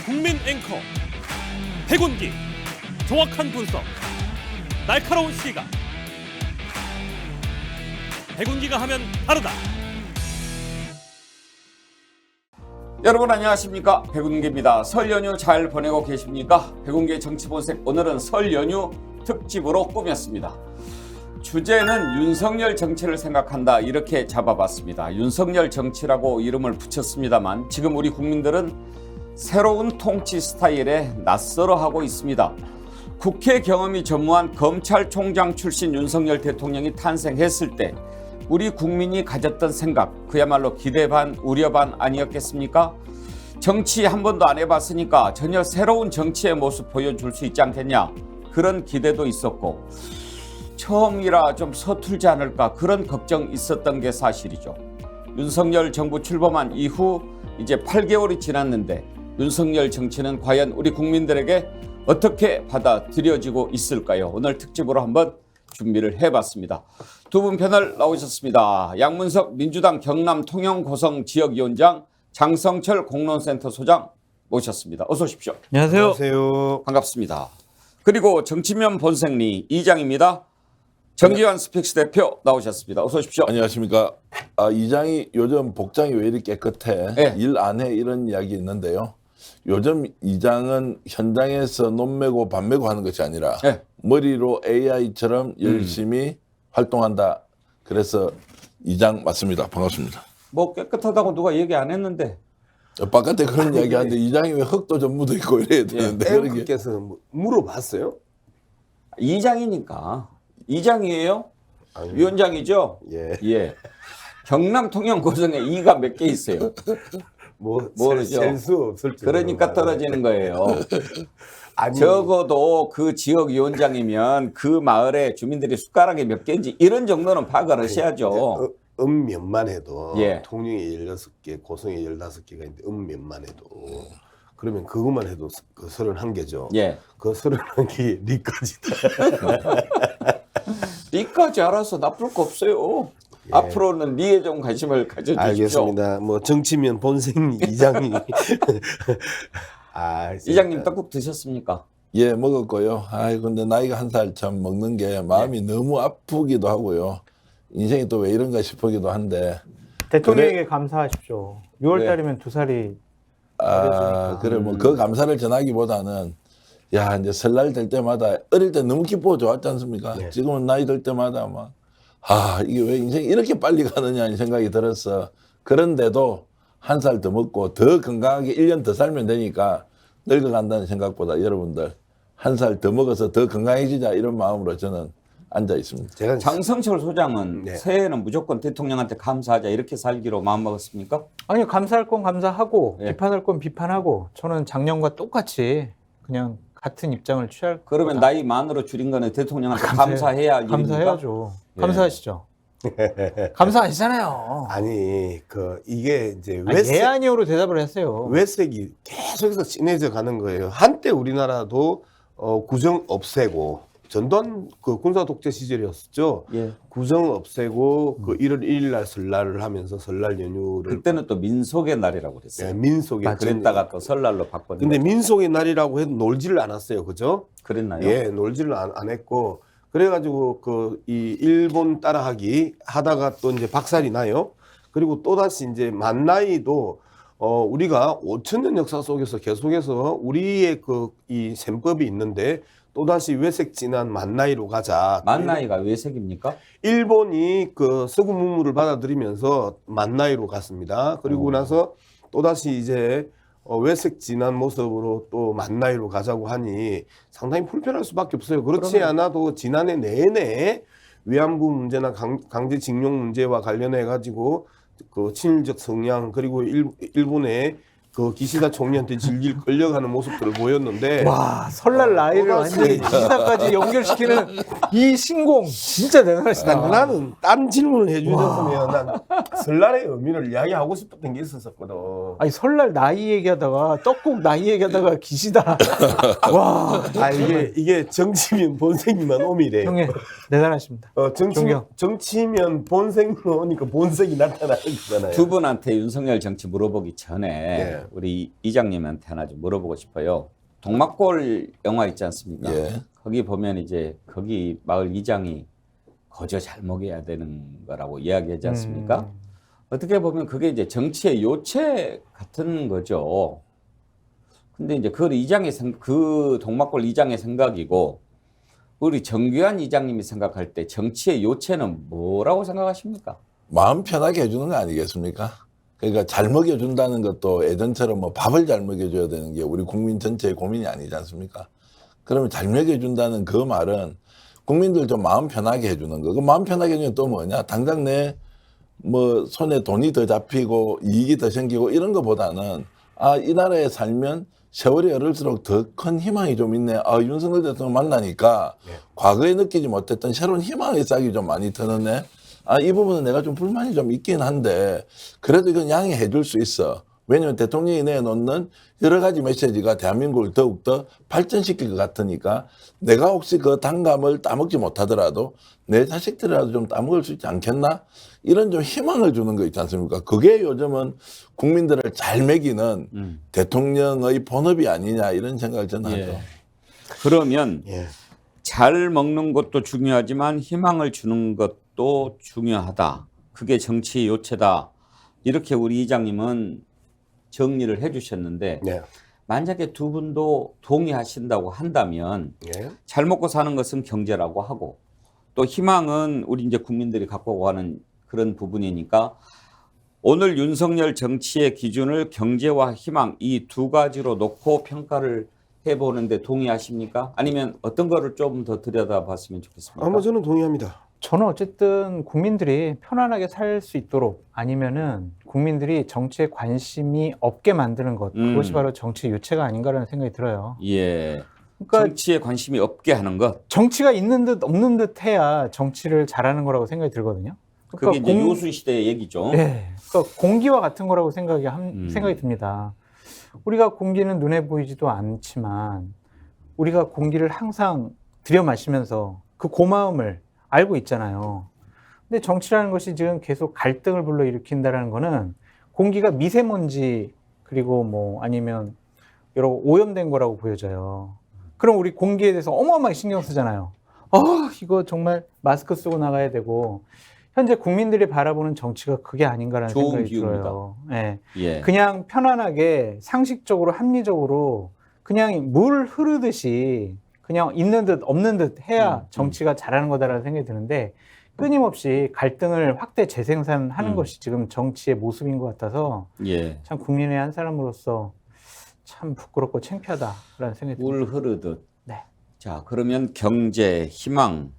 국민 앵커 백운기, 정확한 분석, 날카로운 시각. 백운기가 하면 다르다. 여러분 안녕하십니까, 백운기입니다. 설 연휴 잘 보내고 계십니까? 백운기의 정치본색, 오늘은 설 연휴 특집으로 꾸몄습니다. 주제는 윤석열 정치를 생각한다, 이렇게 잡아봤습니다. 윤석열 정치라고 이름을 붙였습니다만 지금 우리 국민들은 새로운 통치 스타일에 낯설어하고 있습니다. 국회 경험이 전무한 검찰총장 출신 윤석열 대통령이 탄생했을 때 우리 국민이 가졌던 생각, 그야말로 기대 반 우려 반 아니었겠습니까? 정치 한 번도 안 해봤으니까 전혀 새로운 정치의 모습 보여줄 수 있지 않겠냐, 그런 기대도 있었고, 처음이라 좀 서툴지 않을까 그런 걱정 있었던 게 사실이죠. 윤석열 정부 출범한 이후 이제 8개월이 지났는데 윤석열 정치는 과연 우리 국민들에게 어떻게 받아들여지고 있을까요? 오늘 특집으로 한번 준비를 해봤습니다. 두 분 패널 나오셨습니다. 양문석 민주당 경남 통영고성 지역위원장, 장성철 공론센터 소장 모셨습니다. 어서 오십시오. 안녕하세요. 안녕하세요. 반갑습니다. 그리고 정치면 본색리 이장입니다. 정기환 스픽스 대표 나오셨습니다. 어서 오십시오. 안녕하십니까. 이장이 요즘 복장이 왜 이렇게 깨끗해? 네. 일 안 해? 이런 이야기 있는데요. 요즘 이장은 현장에서 논 메고 밥 메고 하는 것이 아니라 네. 머리로 AI처럼 열심히 활동한다. 그래서 이장 맞습니다. 반갑습니다. 뭐 깨끗하다고 누가 얘기 안 했는데. 바깥에 그런 이야기 하는데 이장이 왜 흙도 좀 묻어 있고 이래야 되는데. 그러게. 앵커께서 물어봤어요? 이장이니까. 이장이에요? 아니, 위원장이죠? 예. 예. 경남 통영 고성에 이가 몇 개 있어요. 모르죠. 셀수 없을 줄. 그러니까 떨어지는 거예요. 아니, 적어도 그 지역 위원장이면 그 마을에 주민들이 숟가락이 몇 개인지 이런 정도는 파악을 하셔야죠. 읍면만 해도 예. 통영에 16개, 고성에 15개가 있는데 읍면만 해도 그러면 그것만 해도 그 31개죠. 예. 그 31개 리까지다. 니까지 알아서 나쁠 거 없어요. 예. 앞으로는 니에 좀 관심을 가져주십시오. 알겠습니다. 뭐 정치면 본색 이장이 이장님 떡국 드셨습니까? 예, 먹었고요. 아이, 근데 나이가 한 살 참 먹는 게 마음이 너무 아프기도 하고요. 인생이 또 왜 이런가 싶기도 한데. 대통령에게 감사하십시오. 6월 왜? 달이면 2살이 그래, 뭐, 그 감사를 전하기보다는, 야, 이제 설날 될 때마다, 어릴 때 너무 기쁘고 좋았지 않습니까? 네. 지금은 나이 들 때마다 막, 이게 왜 인생이 이렇게 빨리 가느냐, 이 생각이 들었어. 그런데도 한 살 더 먹고 더 건강하게 1년 더 살면 되니까 늙어간다는 생각보다 여러분들 한 살 더 먹어서 더 건강해지자, 이런 마음으로 저는 앉아 있습니다. 제가 장성철 소장은 네. 새해에는 무조건 대통령한테 감사하자 이렇게 살기로 마음먹었습니까? 아니 감사할 건 감사하고 예. 비판할 건 비판하고 저는 작년과 똑같이 그냥 같은 입장을 취할 그러면 거다. 나이 만으로 줄인 거는 대통령한테 감사해- 감사해야 할 일입니까? 감사해야죠. 예. 감사하시죠. 감사하시잖아요. 아니 이게 이제 아니, 예 아니오로 대답을 했어요. 외색이 계속해서 진해져 가는 거예요. 한때 우리나라도 구정 없애고 전두환 그 군사 독재 시절이었죠. 예. 구정 없애고 그 1월 1일 날 설날을 하면서 설날 연휴를 그때는 또 민속의 날이라고 그랬어요. 예, 민속의 그랬다가 또 설날로 바꿨는데. 근데 민속의 날이라고 해도 놀지를 않았어요. 그죠? 그랬나요? 예, 놀지를 안 했고 그래가지고 이 일본 따라하기 하다가 또 이제 박살이 나요. 그리고 또 다시 이제 만나이도 우리가 5,000년 역사 속에서 계속해서 우리의 이 셈법이 있는데 또 다시 외색 진한 만나이로 가자. 만나이가 외색입니까? 일본이 그 서구 문물을 받아들이면서 만나이로 갔습니다. 그리고 나서 또 다시 이제 외색 진한 모습으로 또 만나이로 가자고 하니 상당히 불편할 수밖에 없어요. 그렇지 않아도 지난해 내내 위안부 문제나 강제징용 문제와 관련해 가지고 그 친일적 성향 그리고 일본의 그 기시다 총리한테 질질 끌려가는 모습들을 보였는데 와 설날 나이를 또다시- 완전히 기사까지 연결시키는 이 신공 진짜 대단하시다. 나는 딴 질문을 해주셨으면 난 설날의 의미를 이야기하고 싶었던 게 있었거든. 아니 설날 나이 얘기하다가 떡국 나이 얘기하다가 기시다. 와, 아 이게 정치면 본색이만 오미래. 형님 대단하십니다. 존경. 정치면 본색이 오니까 본색이 나타나는 거잖아요. 두 분한테 윤석열 정치 물어보기 전에 예. 우리 이장님한테 하나 좀 물어보고 싶어요. 동막골 영화 있지 않습니까? 예. 거기 보면 이제 거기 마을 이장이 거저 잘 먹여야 되는 거라고 이야기하지 않습니까? 어떻게 보면 그게 이제 정치의 요체 같은 거죠. 근데 이제 그 동막골 이장의 생각이고 우리 정규환 이장님이 생각할 때 정치의 요체는 뭐라고 생각하십니까? 마음 편하게 해주는 거 아니겠습니까? 그러니까 잘 먹여준다는 것도 예전처럼 뭐 밥을 잘 먹여줘야 되는 게 우리 국민 전체의 고민이 아니지 않습니까? 그러면 잘 먹여준다는 그 말은 국민들 좀 마음 편하게 해주는 거. 그 마음 편하게 해주면 또 뭐냐? 당장 내 뭐 손에 돈이 더 잡히고 이익이 더 생기고 이런 것보다는 아, 이 나라에 살면 세월이 흐를수록 더 큰 희망이 좀 있네. 아, 윤석열 대통령 만나니까 과거에 느끼지 못했던 새로운 희망의 싹이 좀 많이 드는네. 아, 이 부분은 내가 좀 불만이 좀 있긴 한데 그래도 이건 양해해 줄 수 있어. 왜냐하면 대통령이 내놓는 여러 가지 메시지가 대한민국을 더욱더 발전시킬 것 같으니까 내가 혹시 그 단감을 따먹지 못하더라도 내 자식들이라도 좀 따먹을 수 있지 않겠나? 이런 좀 희망을 주는 거 있지 않습니까? 그게 요즘은 국민들을 잘 먹이는 대통령의 본업이 아니냐 이런 생각을 저는 하죠. 예. 그러면 예. 잘 먹는 것도 중요하지만 희망을 주는 것도 중요하다. 그게 정치의 요체다. 이렇게 우리 이장님은 정리를 해주셨는데 네. 만약에 두 분도 동의하신다고 한다면 예. 잘 먹고 사는 것은 경제라고 하고 또 희망은 우리 이제 국민들이 갖고 가는 그런 부분이니까 오늘 윤석열 정치의 기준을 경제와 희망 이 두 가지로 놓고 평가를 해보는데 동의하십니까? 아니면 어떤 거를 좀 더 들여다봤으면 좋겠습니까? 아마 저는 동의합니다. 저는 어쨌든 국민들이 편안하게 살 수 있도록 아니면은 국민들이 정치에 관심이 없게 만드는 것 그것이 바로 정치의 요체가 아닌가라는 생각이 들어요. 예. 그러니까 정치에 관심이 없게 하는 것. 정치가 있는 듯 없는 듯 해야 정치를 잘하는 거라고 생각이 들거든요. 그게 이제 요수 시대의 얘기죠. 네, 그러니까 공기와 같은 거라고 생각이 듭니다. 우리가 공기는 눈에 보이지도 않지만 우리가 공기를 항상 들여 마시면서 그 고마움을 알고 있잖아요. 근데 정치라는 것이 지금 계속 갈등을 불러일으킨다는 거는 공기가 미세먼지 그리고 뭐 아니면 여러 오염된 거라고 보여져요. 그럼 우리 공기에 대해서 어마어마하게 신경 쓰잖아요. 이거 정말 마스크 쓰고 나가야 되고 현재 국민들이 바라보는 정치가 그게 아닌가라는 좋은 생각이 기후입니다. 들어요. 네. 예. 그냥 편안하게 상식적으로 합리적으로 그냥 물 흐르듯이 그냥 있는 듯 없는 듯 해야 정치가 잘하는 거다라는 생각이 드는데 끊임없이 갈등을 확대 재생산하는 것이 지금 정치의 모습인 것 같아서 예. 참 국민의 한 사람으로서 참 부끄럽고 창피하다라는 생각이 듭니다. 물 흐르듯. 네. 자, 그러면 경제, 희망,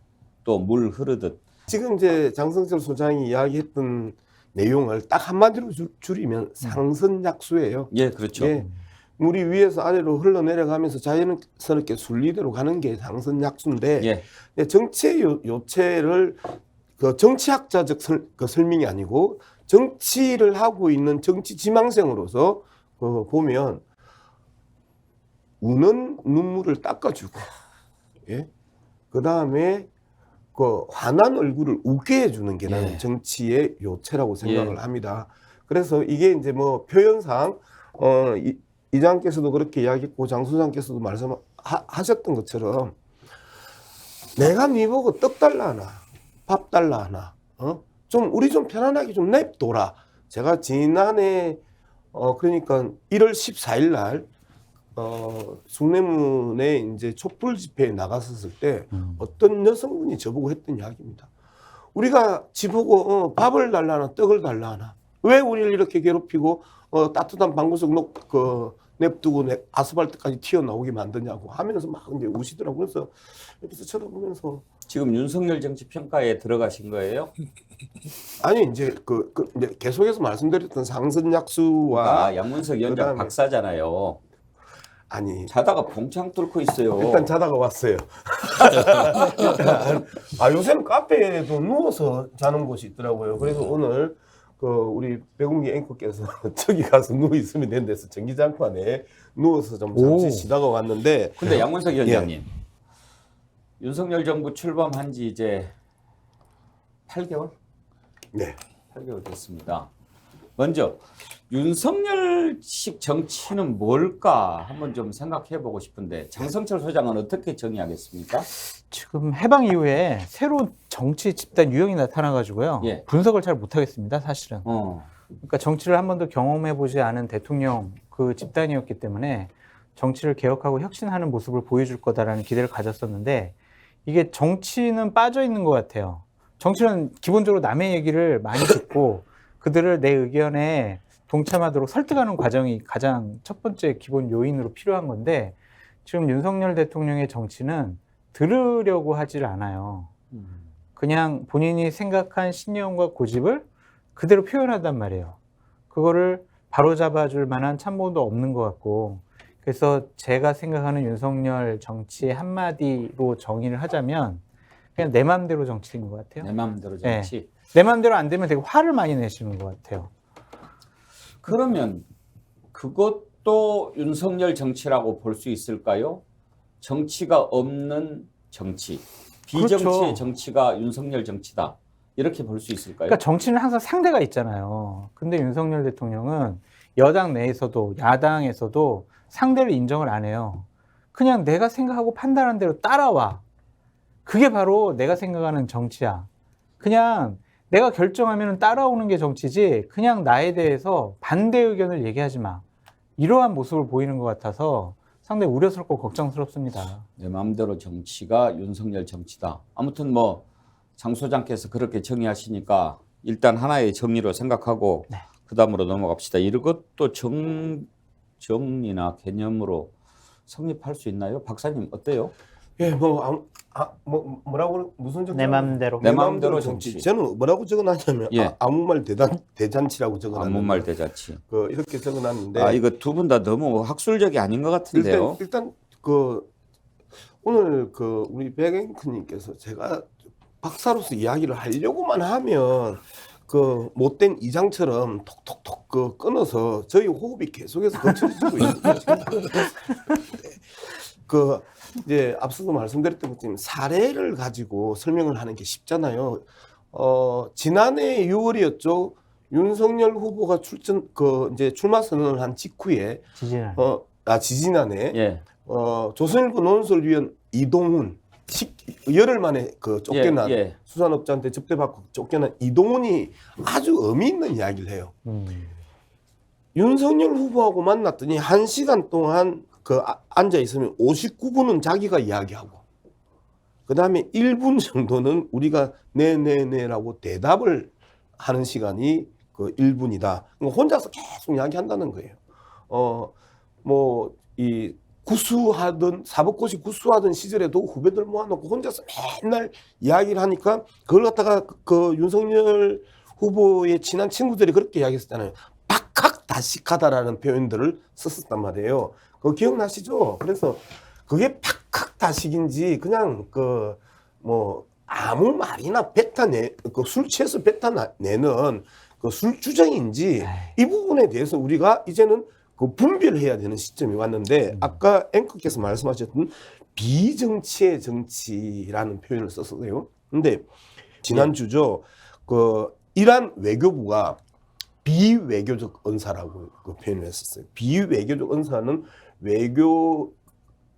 또 물 흐르듯. 지금 이제 장성철 소장이 이야기했던 내용을 딱 한마디로 줄이면 상선약수예요. 예, 그렇죠. 예. 물이 위에서 아래로 흘러내려가면서 자연스럽게 순리대로 가는 게 상선약수인데 예. 정치의 요체를 그 정치학자적 설명이 아니고 정치를 하고 있는 정치 지망생으로서 보면 우는 눈물을 닦아주고 예? 그 다음에 그 환한 얼굴을 웃게 해주는 게 나는 예. 정치의 요체라고 생각을 예. 합니다. 그래서 이게 이제 뭐 표현상 이장께서도 그렇게 이야기했고 장 소장께서도 말씀하셨던 것처럼 내가 네 보고 떡 달라 하나 밥 달라 하나 좀 우리 좀 편안하게 좀 냅둬라. 제가 지난해 그러니까 1월 14일 날 숭례문에 이제 촛불 집회에 나갔었을 때 어떤 여성분이 저보고 했던 이야기입니다. 우리가 지보고 밥을 달라 하나 떡을 달라 하나 왜 우리를 이렇게 괴롭히고 따뜻한 방구석 냅두고 아스팔트까지 튀어나오게 만드냐고 하면서 막 이제 우시더라고요. 그래서 옆에서 쳐다보면서 지금 윤석열 정치 평가에 들어가신 거예요? 아니 이제 이제 계속해서 말씀드렸던 상선약수와 양문석 위원장 그다음에 박사잖아요. 아니 자다가 봉창 뚫고 있어요. 일단 자다가 왔어요. 요새는 카페에도 누워서 자는 곳이 있더라고요. 그래서 오늘 우리 백운기 앵커께서 저기 가서 누워 있으면 되는 데서 전기장판에 누워서 좀 잠시 오. 쉬다가 왔는데 근데 양문석 위원장님, 윤석열 정부 출범한 지 이제 8개월? 네. 8개월 됐습니다. 먼저 윤석열식 정치는 뭘까 한번 좀 생각해 보고 싶은데 장성철 소장은 어떻게 정의하겠습니까? 지금 해방 이후에 새로운 정치 집단 유형이 나타나가지고요. 예. 분석을 잘 못하겠습니다, 사실은. 어. 그러니까 정치를 한 번도 경험해보지 않은 대통령 그 집단이었기 때문에 정치를 개혁하고 혁신하는 모습을 보여줄 거다라는 기대를 가졌었는데 이게 정치는 빠져 있는 것 같아요. 정치는 기본적으로 남의 얘기를 많이 듣고 그들을 내 의견에 동참하도록 설득하는 과정이 가장 첫 번째 기본 요인으로 필요한 건데 지금 윤석열 대통령의 정치는 들으려고 하질 않아요. 그냥 본인이 생각한 신념과 고집을 그대로 표현한단 말이에요. 그거를 바로잡아줄 만한 참모도 없는 것 같고 그래서 제가 생각하는 윤석열 정치의 한마디로 정의를 하자면 그냥 내 마음대로 정치인 것 같아요. 내 마음대로 정치. 내 마음대로 안 되면 되게 화를 많이 내시는 것 같아요. 그러면 그것도 윤석열 정치라고 볼 수 있을까요? 정치가 없는 정치, 비정치의 그렇죠. 정치가 윤석열 정치다. 이렇게 볼 수 있을까요? 그러니까 정치는 항상 상대가 있잖아요. 근데 윤석열 대통령은 여당 내에서도 야당에서도 상대를 인정을 안 해요. 그냥 내가 생각하고 판단한 대로 따라와. 그게 바로 내가 생각하는 정치야. 그냥 내가 결정하면 따라오는 게 정치지 그냥 나에 대해서 반대 의견을 얘기하지 마. 이러한 모습을 보이는 것 같아서 상당히 우려스럽고 걱정스럽습니다. 내 마음대로 정치가 윤석열 정치다. 아무튼 뭐 장 소장께서 그렇게 정의하시니까 일단 하나의 정의로 생각하고 네. 그 다음으로 넘어갑시다. 이것도 정리나 개념으로 성립할 수 있나요? 박사님 어때요? 예, 뭐라고 무슨 정치? 내 맘대로. 내 마음대로 정치. 저는 뭐라고 적어놨냐면 예. 아무 말 대잔치라고 적어놨는데 아무 말 대잔치. 이렇게 적어놨는데 아 이거 두 분 다 너무 학술적이 아닌 것 같은데요. 일단 오늘 우리 백앵커님께서 제가 박사로서 이야기를 하려고만 하면 못된 이장처럼 톡톡톡 끊어서 저희 호흡이 계속해서 거칠어지고 있는 이제 앞서도 말씀드렸던 것처럼 사례를 가지고 설명을 하는 게 쉽잖아요. 지난해 6월이었죠. 윤석열 후보가 이제 출마 선언을 한 직후에 지지난해 예. 조선일보 논설위원 이동훈 열흘 만에 쫓겨난 예. 수산업자한테 접대받고 쫓겨난 이동훈이 아주 의미 있는 이야기를 해요. 윤석열 후보하고 만났더니 1시간 동안 앉아 있으면 59분은 자기가 이야기하고 그 다음에 1분 정도는 우리가 네네네라고 대답을 하는 시간이 1분이다. 혼자서 계속 이야기한다는 거예요. 사법고시 구수하던 시절에도 후배들 모아놓고 혼자서 맨날 이야기를 하니까 그걸 갖다가 윤석열 후보의 친한 친구들이 그렇게 이야기했었잖아요. 박학다식하다라는 표현들을 썼었단 말이에요. 그거 기억나시죠? 그래서 그게 박학다식인지 그냥 아무 말이나 술 취해서 뱉어내는 술주정인지 이 부분에 대해서 우리가 이제는 분별을 해야 되는 시점이 왔는데 아까 앵커께서 말씀하셨던 비정치의 정치라는 표현을 썼어요. 근데 지난주죠. 이란 외교부가 비외교적 언사라고 표현을 했었어요. 비외교적 언사는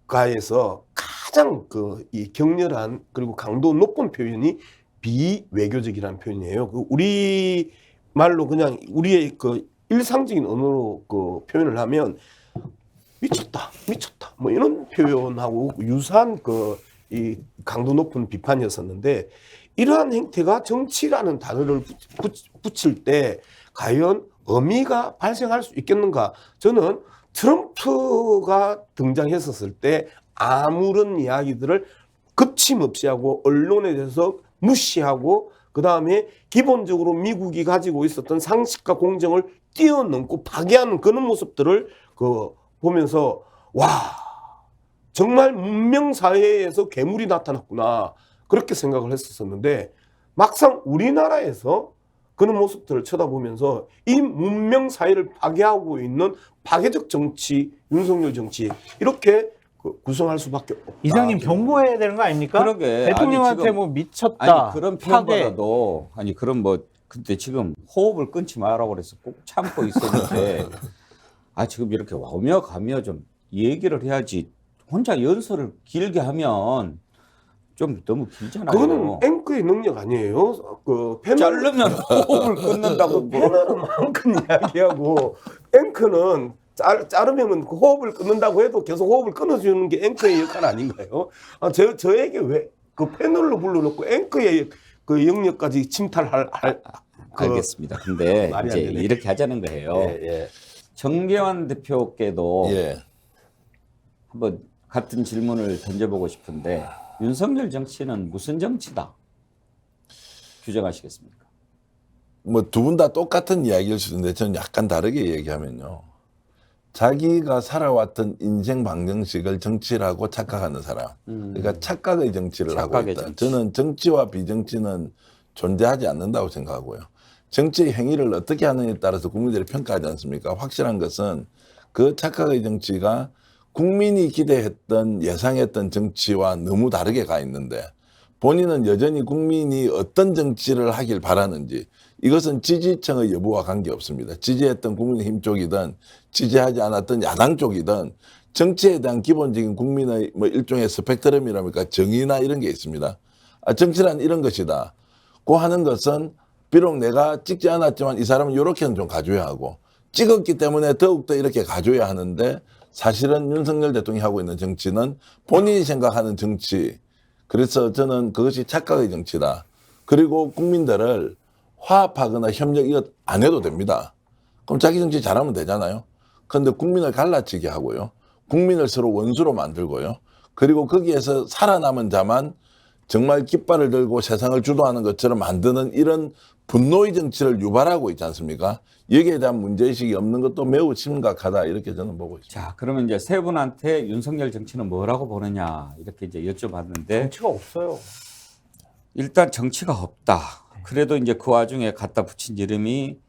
외교가에서 가장 이 격렬한 그리고 강도 높은 표현이 비외교적이라는 표현이에요. 우리 말로 그냥 우리의 일상적인 언어로 표현을 하면 미쳤다 뭐 이런 표현하고 유사한 이 강도 높은 비판이었었는데 이러한 행태가 정치라는 단어를 붙일 때 과연 의미가 발생할 수 있겠는가? 저는 트럼프가 등장했었을 때 아무런 이야기들을 거침없이 하고 언론에 대해서 무시하고 그 다음에 기본적으로 미국이 가지고 있었던 상식과 공정을 뛰어넘고 파괴하는 그런 모습들을 보면서 와 정말 문명 사회에서 괴물이 나타났구나 그렇게 생각을 했었는데 막상 우리나라에서 그런 모습들을 쳐다보면서 이 문명 사회를 파괴하고 있는 파괴적 정치, 윤석열 정치 이렇게 구성할 수밖에 없다. 이장님 경고해야 되는 거 아닙니까? 그러게. 대통령한테 아니, 지금, 뭐 미쳤다. 아니 그런 파괴. 표현보다도 아니 그런 뭐 근데 지금 호흡을 끊지 말라고 그래서 꼭 참고 있었는데 지금 이렇게 오며 가며 좀 얘기를 해야지 혼자 연설을 길게 하면 좀 너무 길잖아요. 그거는 앵커의 능력 아니에요. 그 패널 자르면 호흡을 끊는다고 패널은 마음껏 이야기하고 앵커는 자르면은 그 호흡을 끊는다고 해도 계속 호흡을 끊어주는 게 앵커의 역할 아닌가요? 저에게 왜 그 패널로 불러놓고 앵커의 그 영역까지 침탈할 알겠습니다. 근데 말이 안 이제 되네. 이렇게 하자는 거예요. 예. 정계환 대표께도 예. 한번 같은 질문을 던져보고 싶은데 윤석열 정치는 무슨 정치다 규정하시겠습니까? 뭐 두 분 다 똑같은 이야기일 수도 있는데 저는 약간 다르게 얘기하면요. 자기가 살아왔던 인생 방정식을 정치라고 착각하는 사람. 그러니까 착각의 정치를 하고 착각의 있다. 정치. 저는 정치와 비정치는 존재하지 않는다고 생각하고요. 정치의 행위를 어떻게 하느냐에 따라서 국민들이 평가하지 않습니까? 확실한 것은 그 착각의 정치가 국민이 기대했던 예상했던 정치와 너무 다르게 가 있는데 본인은 여전히 국민이 어떤 정치를 하길 바라는지 이것은 지지층의 여부와 관계없습니다. 지지했던 국민의힘 쪽이든 지지하지 않았던 야당 쪽이든 정치에 대한 기본적인 국민의 뭐 일종의 스펙트럼이랍니까 정의나 이런 게 있습니다. 정치란 이런 것이다. 고 하는 것은 비록 내가 찍지 않았지만 이 사람은 이렇게는 좀 가져야 하고 찍었기 때문에 더욱더 이렇게 가져야 하는데 사실은 윤석열 대통령이 하고 있는 정치는 본인이 생각하는 정치. 그래서 저는 그것이 착각의 정치다. 그리고 국민들을 화합하거나 협력 이것 안 해도 됩니다. 그럼 자기 정치 잘하면 되잖아요. 그런데 국민을 갈라치게 하고요. 국민을 서로 원수로 만들고요. 그리고 거기에서 살아남은 자만 정말 깃발을 들고 세상을 주도하는 것처럼 만드는 이런 분노의 정치를 유발하고 있지 않습니까? 여기에 대한 문제의식이 없는 것도 매우 심각하다 이렇게 저는 보고 있습니다. 자, 그러면 이제 세 분한테 윤석열 정치는 뭐라고 보느냐 이렇게 이제 여쭤봤는데 정치가 없어요. 일단 정치가 없다. 그래도 이제 그 와중에 갖다 붙인 이름이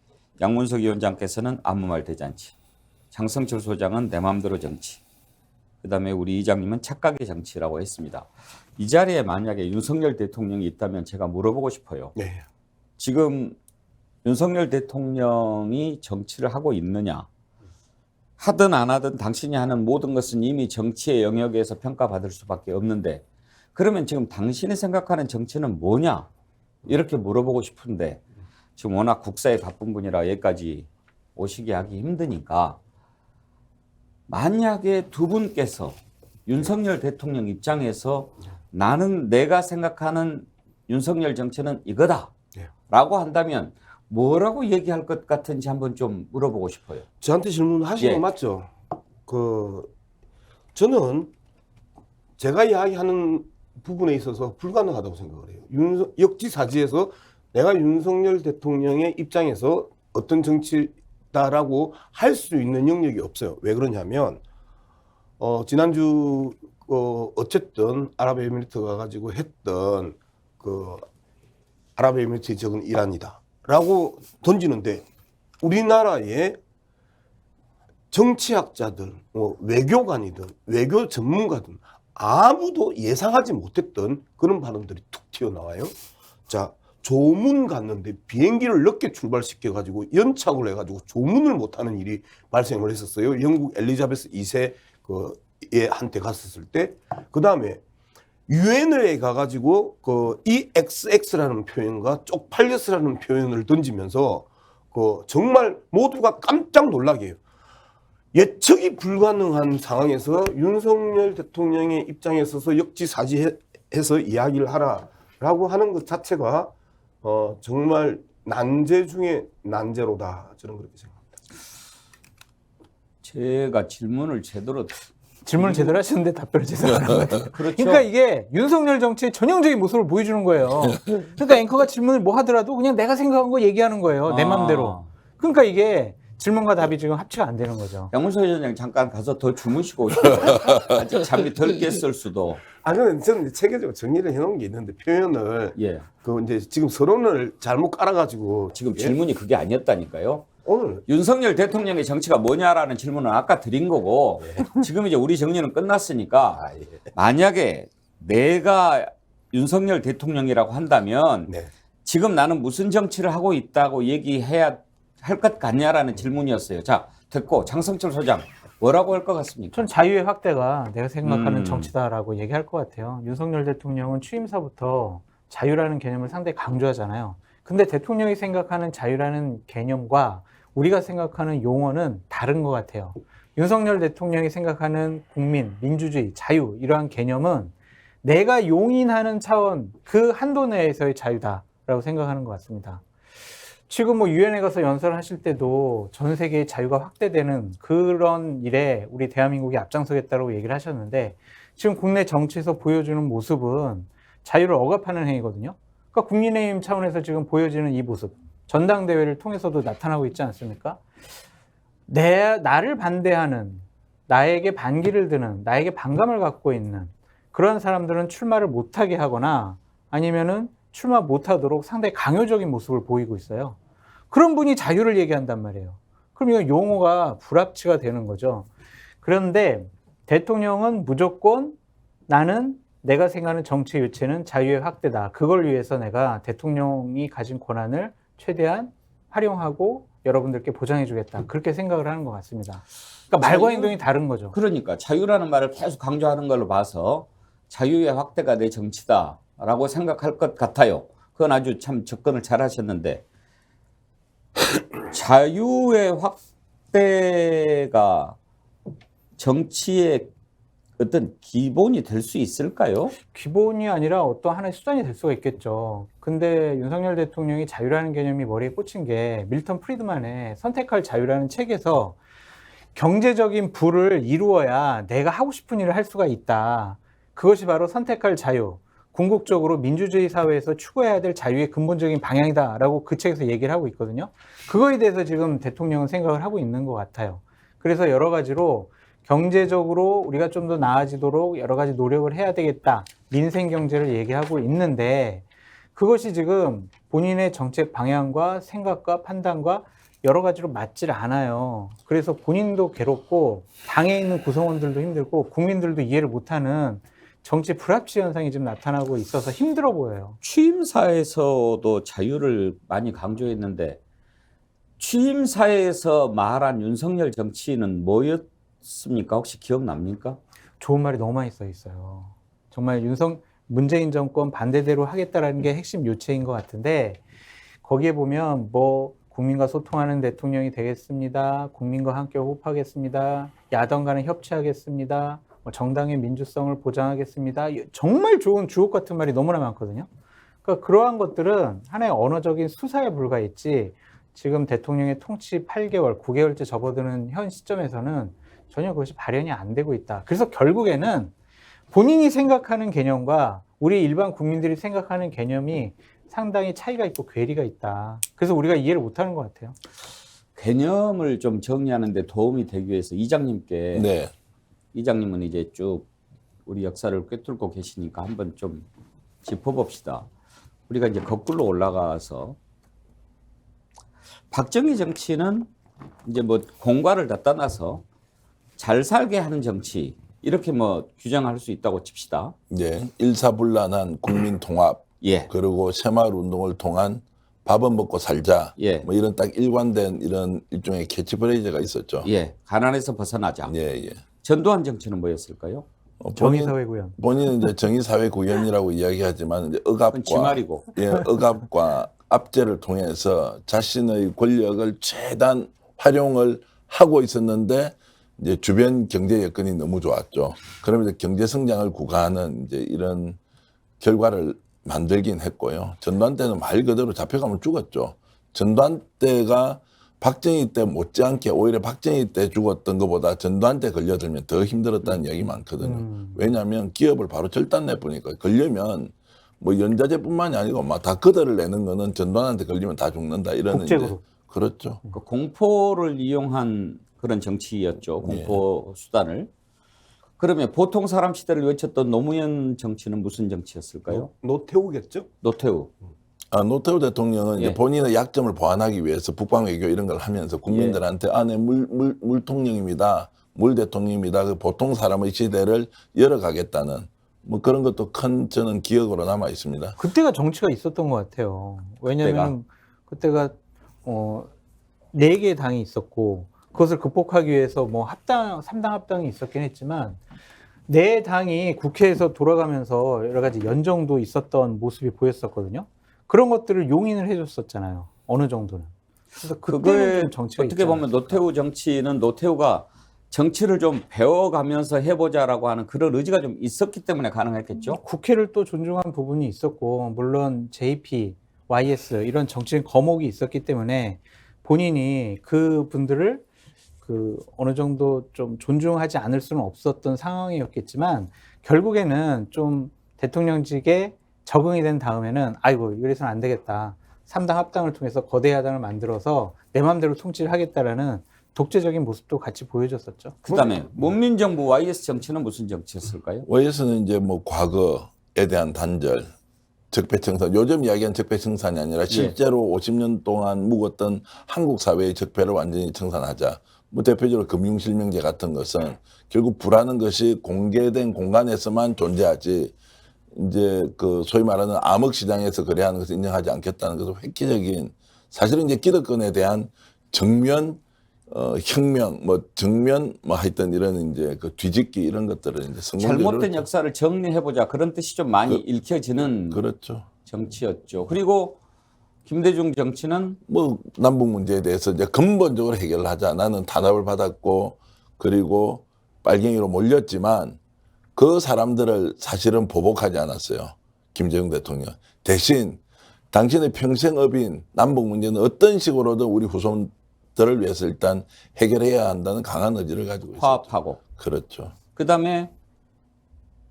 양문석 위원장께서는 아무 말 대잔치, 장성철 소장은 내 맘대로 정치, 그다음에 우리 이장님은 착각의 정치라고 했습니다. 이 자리에 만약에 윤석열 대통령이 있다면 제가 물어보고 싶어요. 네. 지금 윤석열 대통령이 정치를 하고 있느냐? 하든 안 하든 당신이 하는 모든 것은 이미 정치의 영역에서 평가받을 수밖에 없는데 그러면 지금 당신이 생각하는 정치는 뭐냐? 이렇게 물어보고 싶은데 지금 워낙 국사에 바쁜 분이라 여기까지 오시게 하기 힘드니까 만약에 두 분께서 윤석열 대통령 입장에서 나는 내가 생각하는 윤석열 정치는 이거다 라고 한다면 뭐라고 얘기할 것 같은지 한번 좀 물어보고 싶어요. 저한테 질문하신 거 맞죠? 저는 제가 이야기하는 부분에 있어서 불가능하다고 생각을 해요. 역지사지에서 내가 윤석열 대통령의 입장에서 어떤 정치다라고 할 수 있는 영역이 없어요. 왜 그러냐면 지난주 어쨌든 아랍에미리트가 가지고 했던 그 아랍에미리트의 적은 이란이다라고 던지는데 우리나라의 정치학자들, 외교관이든 외교 전문가든 아무도 예상하지 못했던 그런 발언들이 툭 튀어나와요. 자, 조문 갔는데 비행기를 늦게 출발시켜가지고 연착을 해가지고 조문을 못하는 일이 발생을 했었어요. 영국 엘리자베스 2세 한테 갔었을 때. 그 다음에 유엔에 가가지고 EXX라는 표현과 쪽팔렸으라는 표현을 던지면서 정말 모두가 깜짝 놀라게 해요. 예측이 불가능한 상황에서 윤석열 대통령의 입장에 서서 역지사지해서 이야기를 하라라고 하는 것 자체가 정말 난제 중에 난제로다. 저는 그렇게 생각합니다. 제가 질문을 제대로 하셨는데 답변을 제대로 안 한 것 같아요. 그렇죠. 그러니까 이게 윤석열 정치의 전형적인 모습을 보여주는 거예요. 그러니까 앵커가 질문을 뭐 하더라도 그냥 내가 생각한 거 얘기하는 거예요. 내 맘대로. 그러니까 이게 질문과 답이 지금 합치가 안 되는 거죠. 양문석 위원장 잠깐 가서 더 주무시고 오시죠. 아직 잠이 덜 깼을 수도. 근데 저는 이제 체계적으로 정리를 해놓은 게 있는데 표현을 예. 그 이제 지금 서론을 잘못 깔아가지고 지금 예? 질문이 그게 아니었다니까요. 오늘 윤석열 대통령의 정치가 뭐냐라는 질문은 아까 드린 거고 지금 이제 우리 정리는 끝났으니까 만약에 내가 윤석열 대통령이라고 한다면 네. 지금 나는 무슨 정치를 하고 있다고 얘기해야 할 것 같냐라는 질문이었어요. 자, 됐고 장성철 소장 뭐라고 할 것 같습니까? 전 자유의 확대가 내가 생각하는 음. 정치다라고 얘기할 것 같아요. 윤석열 대통령은 취임사부터 자유라는 개념을 상당히 강조하잖아요. 근데 대통령이 생각하는 자유라는 개념과 우리가 생각하는 용어는 다른 것 같아요. 윤석열 대통령이 생각하는 국민, 민주주의, 자유 이러한 개념은 내가 용인하는 차원 그 한도 내에서의 자유다라고 생각하는 것 같습니다. 지금 뭐 유엔에 가서 연설하실 때도 전 세계의 자유가 확대되는 그런 일에 우리 대한민국이 앞장서겠다고 얘기를 하셨는데 지금 국내 정치에서 보여주는 모습은 자유를 억압하는 행위거든요. 그러니까 국민의힘 차원에서 지금 보여지는 이 모습, 전당대회를 통해서도 나타나고 있지 않습니까? 나를 반대하는, 나에게 반기를 드는, 나에게 반감을 갖고 있는 그런 사람들은 출마를 못하게 하거나 아니면은 출마 못하도록 상당히 강요적인 모습을 보이고 있어요. 그런 분이 자유를 얘기한단 말이에요. 그럼 이건 용어가 불합치가 되는 거죠. 그런데 대통령은 무조건 나는 내가 생각하는 정치 유체는 자유의 확대다. 그걸 위해서 내가 대통령이 가진 권한을 최대한 활용하고 여러분들께 보장해 주겠다. 그렇게 생각을 하는 것 같습니다. 그러니까 말과 행동이 다른 거죠. 그러니까 자유라는 말을 계속 강조하는 걸로 봐서 자유의 확대가 내 정치다라고 생각할 것 같아요. 그건 아주 참 접근을 잘 하셨는데 자유의 확대가 정치의 어떤 기본이 될 수 있을까요? 기본이 아니라 어떤 하나의 수단이 될 수가 있겠죠. 근데 윤석열 대통령이 자유라는 개념이 머리에 꽂힌 게 밀턴 프리드만의 선택할 자유라는 책에서 경제적인 부를 이루어야 내가 하고 싶은 일을 할 수가 있다. 그것이 바로 선택할 자유, 궁극적으로 민주주의 사회에서 추구해야 될 자유의 근본적인 방향이다라고 그 책에서 얘기를 하고 있거든요. 그거에 대해서 지금 대통령은 생각을 하고 있는 것 같아요. 그래서 여러 가지로 경제적으로 우리가 좀 더 나아지도록 여러 가지 노력을 해야 되겠다. 민생 경제를 얘기하고 있는데 그것이 지금 본인의 정책 방향과 생각과 판단과 여러 가지로 맞질 않아요. 그래서 본인도 괴롭고 당에 있는 구성원들도 힘들고 국민들도 이해를 못하는 정치 불합치 현상이 지금 나타나고 있어서 힘들어 보여요. 취임사에서도 자유를 많이 강조했는데 취임사에서 말한 윤석열 정치는 뭐였습니까? 혹시 기억납니까? 좋은 말이 너무 많이 써 있어요. 정말 문재인 정권 반대대로 하겠다라는 게 핵심 요체인 것 같은데 거기에 보면 뭐 국민과 소통하는 대통령이 되겠습니다. 국민과 함께 호흡하겠습니다. 야당 간에 협치하겠습니다. 정당의 민주성을 보장하겠습니다. 정말 좋은 주옥 같은 말이 너무나 많거든요. 그러니까 그러한 것들은 하나의 언어적인 수사에 불과했지 지금 대통령의 통치 8개월, 9개월째 접어드는 현 시점에서는 전혀 그것이 발현이 안 되고 있다. 그래서 결국에는 본인이 생각하는 개념과 우리 일반 국민들이 생각하는 개념이 상당히 차이가 있고 괴리가 있다. 그래서 우리가 이해를 못하는 것 같아요. 개념을 좀 정리하는 데 도움이 되기 위해서 이장님께 네. 이장님은 이제 쭉 우리 역사를 꿰뚫고 계시니까 한번 좀 짚어봅시다. 우리가 이제 거꾸로 올라가서 박정희 정치는 이제 뭐 공과를 다 떠나서 잘 살게 하는 정치 이렇게 뭐 규정할 수 있다고 칩시다. 네. 일사불란한 국민 통합 예. 그리고 새마을 운동을 통한 밥은 먹고 살자. 예. 뭐 이런 딱 일관된 이런 일종의 캐치프레이즈가 있었죠. 예. 가난에서 벗어나자. 예, 예. 전두환 정치는 뭐였을까요? 정의사회구현. 본인은 이제 정의사회구현이라고 이야기하지만 이제 그건 지 말이고. 억압과 압제를 통해서 자신의 권력을 최대한 활용을 하고 있었는데 이제 주변 경제 여건이 너무 좋았죠. 그러면서 경제 성장을 구가하는 이제 이런 결과를 만들긴 했고요. 전두환 때는 말 그대로 잡혀가면 죽었죠. 전두환 때가 박정희 때 못지않게 오히려 박정희 때 죽었던 것보다 전두환 때 걸려들면 더 힘들었다는 이야기 많거든요. 왜냐하면 기업을 바로 절단내 보니까 걸려면 뭐 연자제뿐만이 아니고 막 다 거덜을 내는 거는 전두환한테 걸리면 다 죽는다 이러는 국제그룹. 그렇죠. 그 공포를 이용한 그런 정치였죠. 공포 수단을. 그러면 보통 사람 시대를 외쳤던 노무현 정치는 무슨 정치였을까요? 노태우겠죠? 노태우. 노태우 대통령은 예. 이제 본인의 약점을 보완하기 위해서 북방 외교 이런 걸 하면서 국민들한테 네, 물통령입니다. 물 대통령입니다. 그 보통 사람의 시대를 열어가겠다는 뭐 그런 것도 큰 저는 기억으로 남아 있습니다. 그때가 정치가 있었던 것 같아요. 왜냐하면 그때가 4개의 당이 있었고 그것을 극복하기 위해서 뭐 3당 합당이 있었긴 했지만 4당이 국회에서 돌아가면서 여러 가지 연정도 있었던 모습이 보였었거든요. 그런 것들을 용인을 해줬었잖아요. 어느 정도는. 그래서 그때는 그거에 좀 정치가 어떻게 있지 보면 않았을까. 노태우 정치는 노태우가 정치를 좀 배워가면서 해보자라고 하는 그런 의지가 좀 있었기 때문에 가능했겠죠. 국회를 또 존중한 부분이 있었고 물론 JP, YS 이런 정치적 거목이 있었기 때문에 본인이 그 분들을 어느 정도 좀 존중하지 않을 수는 없었던 상황이었겠지만 결국에는 좀 대통령직에 적응이 된 다음에는 아이고 이래서는 안 되겠다. 3당 합당을 통해서 거대 야당을 만들어서 내 마음대로 통치를 하겠다라는 독재적인 모습도 같이 보여줬었죠. 그다음에 문민정부 YS 정치는 무슨 정치였을까요? YS는 이제 뭐 과거에 대한 단절, 적폐청산, 요즘 이야기한 적폐청산이 아니라 실제로 50년 동안 묵었던 한국 사회의 적폐를 완전히 청산하자. 뭐 대표적으로 금융실명제 같은 것은 결국 부라는 것이 공개된 공간에서만 존재하지 이제 그 소위 말하는 암흑 시장에서 거래하는 것을 인정하지 않겠다는 것은 획기적인 사실은 이제 기득권에 대한 정면 혁명 정면 하여튼 이런 이제 그 뒤집기 이런 것들을 이제 성공적으로 잘못된 역사를 정리해보자 그런 뜻이 좀 많이 읽혀지는 그렇죠. 정치였죠. 그리고 김대중 정치는 뭐 남북 문제에 대해서 이제 근본적으로 해결하자. 나는 탄압을 받았고 그리고 빨갱이로 몰렸지만 그 사람들을 사실은 보복하지 않았어요. 김대중 대통령. 대신 당신의 평생업인 남북 문제는 어떤 식으로든 우리 후손들을 위해서 일단 해결해야 한다는 강한 의지를 가지고 있었죠. 화합하고. 그렇죠. 그다음에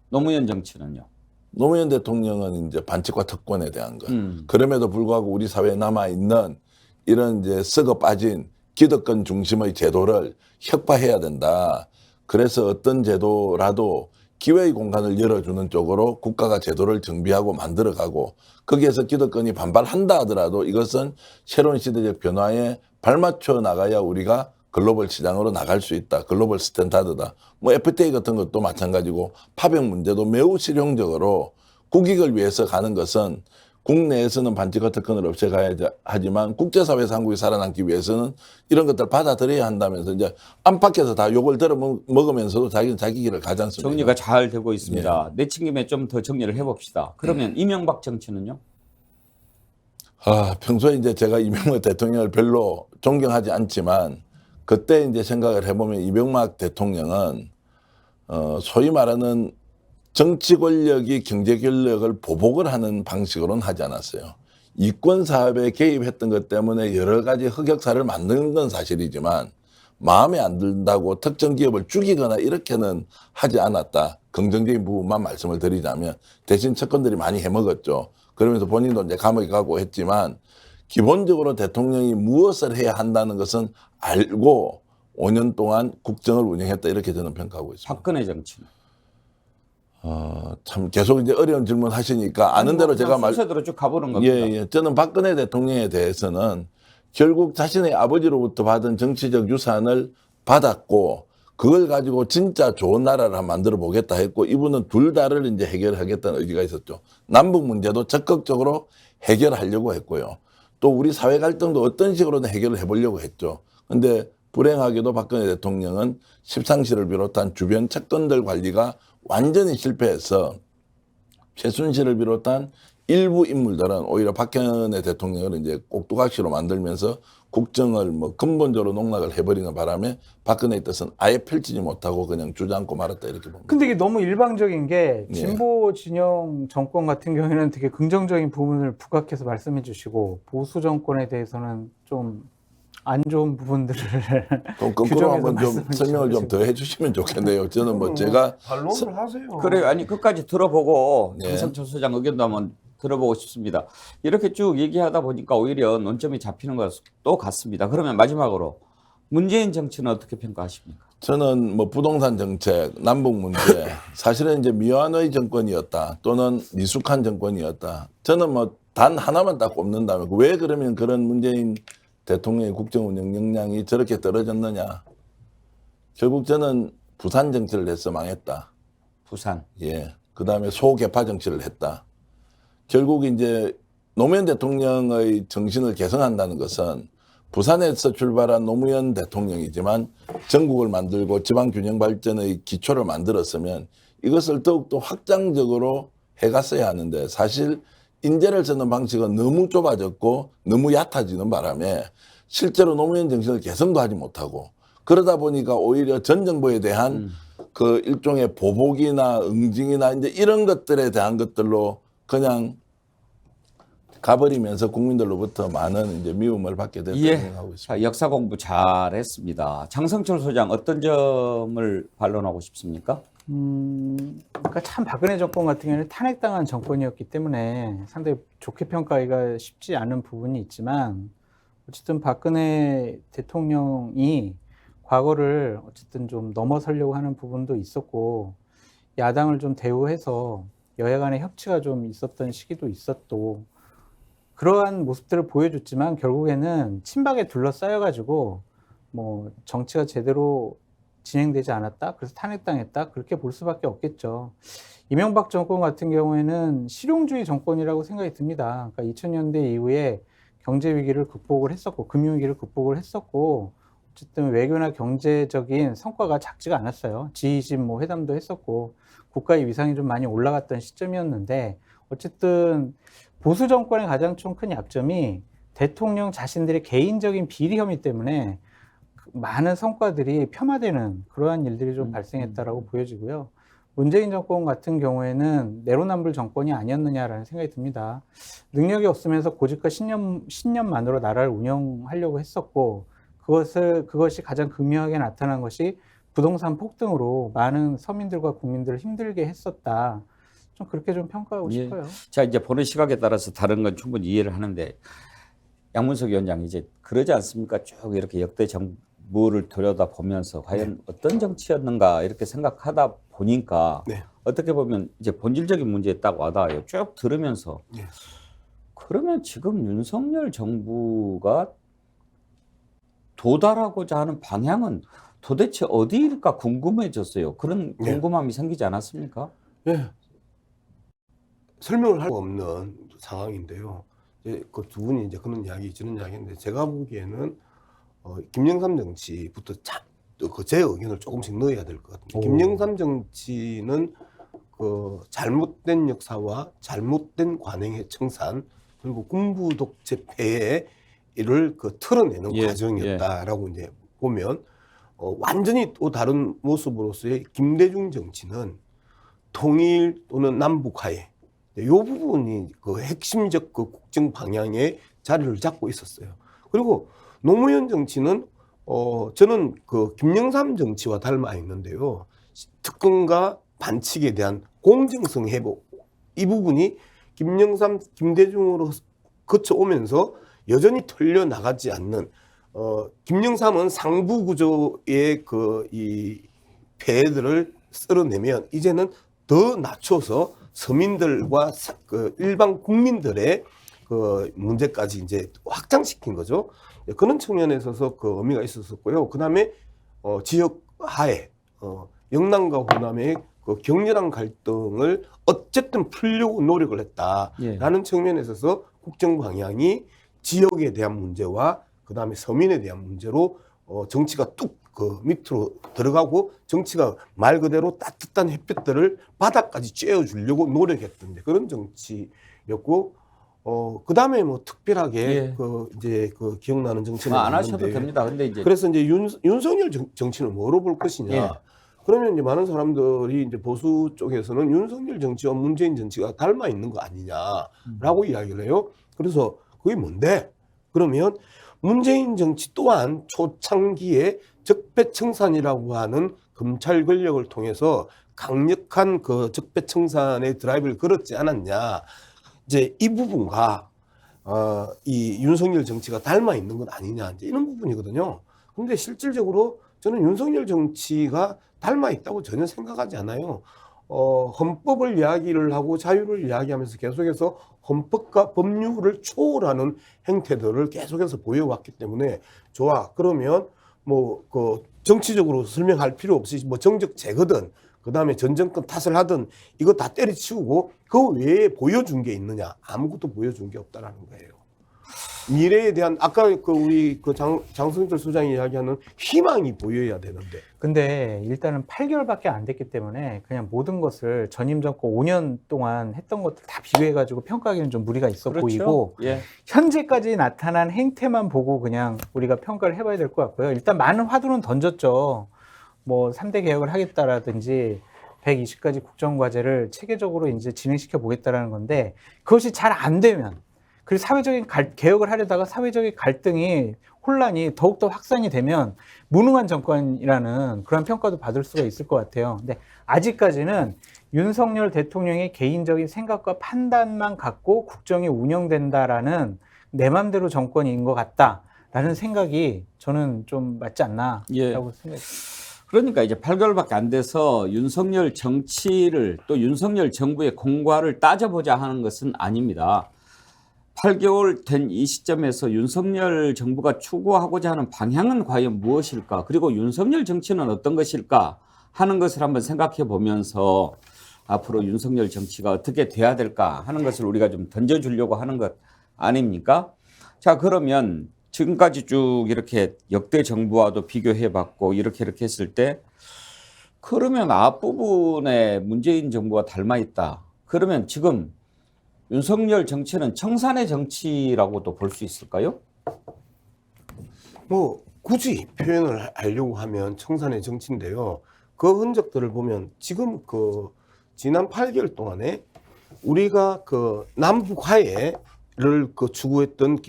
노무현 정치는요. 노무현 대통령은 이제 반칙과 특권에 대한 것. 그럼에도 불구하고 우리 사회에 남아있는 이런 이제 썩어 빠진 기득권 중심의 제도를 혁파해야 된다. 그래서 어떤 제도라도 기회의 공간을 열어주는 쪽으로 국가가 제도를 정비하고 만들어가고 거기에서 기득권이 반발한다 하더라도 이것은 새로운 시대적 변화에 발맞춰 나가야 우리가 글로벌 시장으로 나갈 수 있다. 글로벌 스탠다드다. 뭐 FTA 같은 것도 마찬가지고 파병 문제도 매우 실용적으로 국익을 위해서 가는 것은 국내에서는 반칙과 특권을 없애가야 하지만 국제사회에서 한국이 살아남기 위해서는 이런 것들 받아들여야 한다면서 이제 안팎에서 다 욕을 들어 먹으면서도 자기는 자기 길을 가지 않습니다. 정리가 잘 되고 있습니다. 내친 김에 좀 더 정리를 해봅시다. 그러면 이명박 정치는요? 평소에 이제 제가 이명박 대통령을 별로 존경하지 않지만 그때 이제 생각을 해보면 이명박 대통령은 소위 말하는 정치 권력이 경제 권력을 보복을 하는 방식으로는 하지 않았어요. 이권 사업에 개입했던 것 때문에 여러 가지 흑역사를 만든 건 사실이지만 마음에 안 든다고 특정 기업을 죽이거나 이렇게는 하지 않았다. 긍정적인 부분만 말씀을 드리자면 대신 채권들이 많이 해먹었죠. 그러면서 본인도 이제 감옥에 가고 했지만 기본적으로 대통령이 무엇을 해야 한다는 것은 알고 5년 동안 국정을 운영했다 이렇게 저는 평가하고 있습니다. 박근혜 정치는? 참 계속 이제 어려운 질문 하시니까 아는 대로 제가 순서대로 쭉 가보는 겁니다. 예. 저는 박근혜 대통령에 대해서는 결국 자신의 아버지로부터 받은 정치적 유산을 받았고 그걸 가지고 진짜 좋은 나라를 만들어 보겠다 했고 이분은 둘 다를 이제 해결하겠다는 의지가 있었죠. 남북 문제도 적극적으로 해결하려고 했고요. 또 우리 사회 갈등도 어떤 식으로든 해결을 해보려고 했죠. 근데 불행하게도 박근혜 대통령은 십상시를 비롯한 주변 채권들 관리가 완전히 실패해서 최순실을 비롯한 일부 인물들은 오히려 박근혜 대통령을 이제 꼭두각시로 만들면서 국정을 뭐 근본적으로 농락을 해버리는 바람에 박근혜의 뜻은 아예 펼치지 못하고 그냥 주저앉고 말았다 이렇게 봅니다. 근데 이게 너무 일방적인 게 예. 진보 진영 정권 같은 경우에는 되게 긍정적인 부분을 부각해서 말씀해 주시고 보수 정권에 대해서는 좀 안 좋은 부분들을 그럼 거꾸로 규정해서 한번 좀 말씀을 설명을 좀 주시고. 더 해주시면 좋겠네요. 저는 뭐 제가 반론을 하세요. 그래요. 아니 끝까지 들어보고 네. 장성철 소장 의견도 한번 들어보고 싶습니다. 이렇게 쭉 얘기하다 보니까 오히려 논점이 잡히는 것도 같습니다. 그러면 마지막으로 문재인 정치는 어떻게 평가하십니까? 저는 뭐 부동산 정책, 남북 문제, 사실은 이제 미완의 정권이었다 또는 미숙한 정권이었다. 저는 뭐 단 하나만 딱 꼽는다면 왜 그러면 그런 문재인 대통령의 국정 운영 역량이 저렇게 떨어졌느냐. 결국 저는 부산 정치를 해서 망했다. 부산. 예. 그 다음에 소개파 정치를 했다. 결국 이제 노무현 대통령의 정신을 개성한다는 것은 부산에서 출발한 노무현 대통령이지만 전국을 만들고 지방 균형 발전의 기초를 만들었으면 이것을 더욱더 확장적으로 해갔어야 하는데 사실 인재를 쓰는 방식은 너무 좁아졌고 너무 얕아지는 바람에 실제로 노무현 정신을 개선도 하지 못하고 그러다 보니까 오히려 전 정부에 대한 그 일종의 보복이나 응징이나 이제 이런 것들에 대한 것들로 그냥 가버리면서 국민들로부터 많은 이제 미움을 받게 됐다고 생각하고 있습니다. 자, 역사 공부 잘했습니다. 장성철 소장 어떤 점을 반론하고 싶습니까? 그러니까 참 박근혜 정권 같은 경우는 탄핵당한 정권이었기 때문에 상당히 좋게 평가하기가 쉽지 않은 부분이 있지만 어쨌든 박근혜 대통령이 과거를 어쨌든 좀 넘어서려고 하는 부분도 있었고 야당을 좀 대우해서 여야 간의 협치가 좀 있었던 시기도 있었고 그러한 모습들을 보여줬지만 결국에는 친박에 둘러싸여가지고 뭐 정치가 제대로 진행되지 않았다. 그래서 탄핵당했다. 그렇게 볼 수밖에 없겠죠. 이명박 정권 같은 경우에는 실용주의 정권이라고 생각이 듭니다. 그러니까 2000년대 이후에 경제 위기를 극복을 했었고 금융위기를 극복을 했었고 어쨌든 외교나 경제적인 성과가 작지가 않았어요. G20 뭐 회담도 했었고 국가의 위상이 좀 많이 올라갔던 시점이었는데 어쨌든 보수 정권의 가장 큰 약점이 대통령 자신들의 개인적인 비리 혐의 때문에 많은 성과들이 폄하되는 그러한 일들이 좀 발생했다라고 보여지고요. 문재인 정권 같은 경우에는 내로남불 정권이 아니었느냐라는 생각이 듭니다. 능력이 없으면서 고집과 신념만으로 나라를 운영하려고 했었고 그것이 가장 극명하게 나타난 것이 부동산 폭등으로 많은 서민들과 국민들을 힘들게 했었다. 좀 그렇게 좀 평가하고 싶어요. 자, 이제 보는 시각에 따라서 다른 건 충분히 이해를 하는데 양문석 위원장 이제 그러지 않습니까? 쭉 이렇게 역대 정부를 들여다 보면서 과연 어떤 정치였는가 이렇게 생각하다 보니까 어떻게 보면 이제 본질적인 문제에 딱 와닿아요. 쭉 들으면서 그러면 지금 윤석열 정부가 도달하고자 하는 방향은 도대체 어디일까 궁금해졌어요. 그런 궁금함이 생기지 않았습니까? 네. 설명을 할 수 없는 상황인데요. 그 두 분이 이제 그런 이야기, 저런 이야기인데 제가 보기에는 김영삼 정치부터 제 의견을 조금씩 넣어야 될 것 같습니다. 김영삼 정치는 그 잘못된 역사와 잘못된 관행의 청산 그리고 군부 독재 폐해를 그 털어내는 과정이었다라고 이제 보면 완전히 또 다른 모습으로서의 김대중 정치는 통일 또는 남북화해 이 부분이 그 핵심적 그 국정 방향의 자리를 잡고 있었어요. 그리고 노무현 정치는 저는 그 김영삼 정치와 닮아 있는데요. 특권과 반칙에 대한 공정성 회복 이 부분이 김영삼, 김대중으로 거쳐오면서 여전히 털려 나가지 않는 김영삼은 상부 구조의 그 이 폐해들을 쓸어내면 이제는 더 낮춰서 서민들과 그 일반 국민들의 그 문제까지 이제 확장시킨 거죠. 그런 측면에 있어서 그 의미가 있었었고요. 그 다음에 지역 하에 영남과 호남의 그 격렬한 갈등을 어쨌든 풀려고 노력을 했다라는 측면에 있어서 국정 방향이 지역에 대한 문제와 그 다음에 서민에 대한 문제로 정치가 뚝 그 밑으로 들어가고 정치가 말 그대로 따뜻한 햇볕들을 바닥까지 쬐어주려고 노력했던 그런 정치였고 그 다음에 뭐 특별하게 그 이제 그 기억나는 정치는 안 하셔도 됩니다. 근데 이제 그래서 이제 윤석열 정치는 뭐로 볼 것이냐. 그러면 이제 많은 사람들이 이제 보수 쪽에서는 윤석열 정치와 문재인 정치가 닮아 있는 거 아니냐라고 이야기를 해요. 그래서 그게 뭔데? 그러면 문재인 정치 또한 초창기에 적폐청산이라고 하는 검찰 권력을 통해서 강력한 그 적폐청산의 드라이브를 걸었지 않았냐. 이제 이 부분과 이 윤석열 정치가 닮아 있는 건 아니냐. 이제 이런 부분이거든요. 근데 실질적으로 저는 윤석열 정치가 닮아 있다고 전혀 생각하지 않아요. 헌법을 이야기를 하고 자유를 이야기하면서 계속해서 헌법과 법률을 초월하는 행태들을 계속해서 보여왔기 때문에 좋아. 그러면 뭐 그 정치적으로 설명할 필요 없이 뭐 정적 제거든, 그 다음에 전 정권 탓을 하든 이거 다 때려치우고 그 외에 보여준 게 있느냐? 아무것도 보여준 게 없다라는 거예요. 미래에 대한 아까 그 우리 그 장성철 소장이 이야기하는 희망이 보여야 되는데. 근데 일단은 8개월밖에 안 됐기 때문에 그냥 모든 것을 전임 정권 5년 동안 했던 것들 다 비교해가지고 평가하기는 좀 무리가 있어 보이고 예. 현재까지 나타난 행태만 보고 그냥 우리가 평가를 해봐야 될 것 같고요. 일단 많은 화두는 던졌죠. 뭐 3대 개혁을 하겠다라든지 120가지 국정과제를 체계적으로 이제 진행시켜 보겠다라는 건데 그것이 잘 안 되면 그리고 사회적인 개혁을 하려다가 사회적인 갈등이 혼란이 더욱더 확산이 되면 무능한 정권이라는 그런 평가도 받을 수가 있을 것 같아요. 근데 아직까지는 윤석열 대통령의 개인적인 생각과 판단만 갖고 국정이 운영된다라는 내 맘대로 정권인 것 같다라는 생각이 저는 좀 맞지 않나라고 생각합니다. 그러니까 이제 8개월밖에 안 돼서 윤석열 정치를 또 윤석열 정부의 공과를 따져보자 하는 것은 아닙니다. 8개월 된 이 시점에서 윤석열 정부가 추구하고자 하는 방향은 과연 무엇일까? 그리고 윤석열 정치는 어떤 것일까? 하는 것을 한번 생각해 보면서 앞으로 윤석열 정치가 어떻게 돼야 될까 하는 것을 우리가 좀 던져주려고 하는 것 아닙니까? 자, 그러면 지금까지 쭉 이렇게 역대 정부와도 비교해 봤고 이렇게 했을 때 그러면 앞부분에 문재인 정부가 닮아 있다. 그러면 지금 윤석열 정치는 청산의 정치라고도 볼 수 있을까요? 뭐 굳이 표현을 하려고 하면 청산의 정치인데요. 그 흔적들을 보면 지금 그 지난 8개월 동안에 우리가 그 남북 화해를 그 추구했던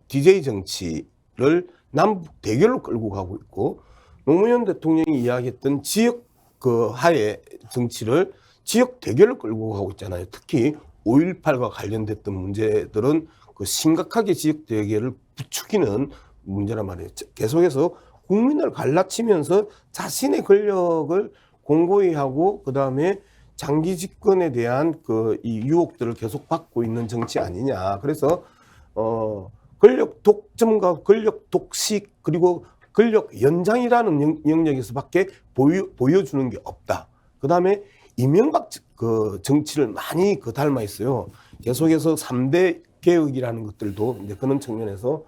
DJ 정치를 남북 대결로 끌고 가고 있고, 노무현 대통령이 이야기했던 지역 그 화해 정치를 지역 대결로 끌고 가고 있잖아요. 특히 5.18과 관련됐던 문제들은 그 심각하게 지역 대결을 부추기는 문제란 말이에요. 계속해서 국민을 갈라치면서 자신의 권력을 공고히 하고 그 다음에 장기 집권에 대한 그 이 유혹들을 계속 받고 있는 정치 아니냐. 그래서 권력 독점과 권력 독식 그리고 권력 연장이라는 영역에서밖에 보여주는 게 없다. 그 다음에 이명박 그 정치를 많이 그 닮아 있어요. 계속해서 3대 개혁이라는 것들도 이제 그런 측면에서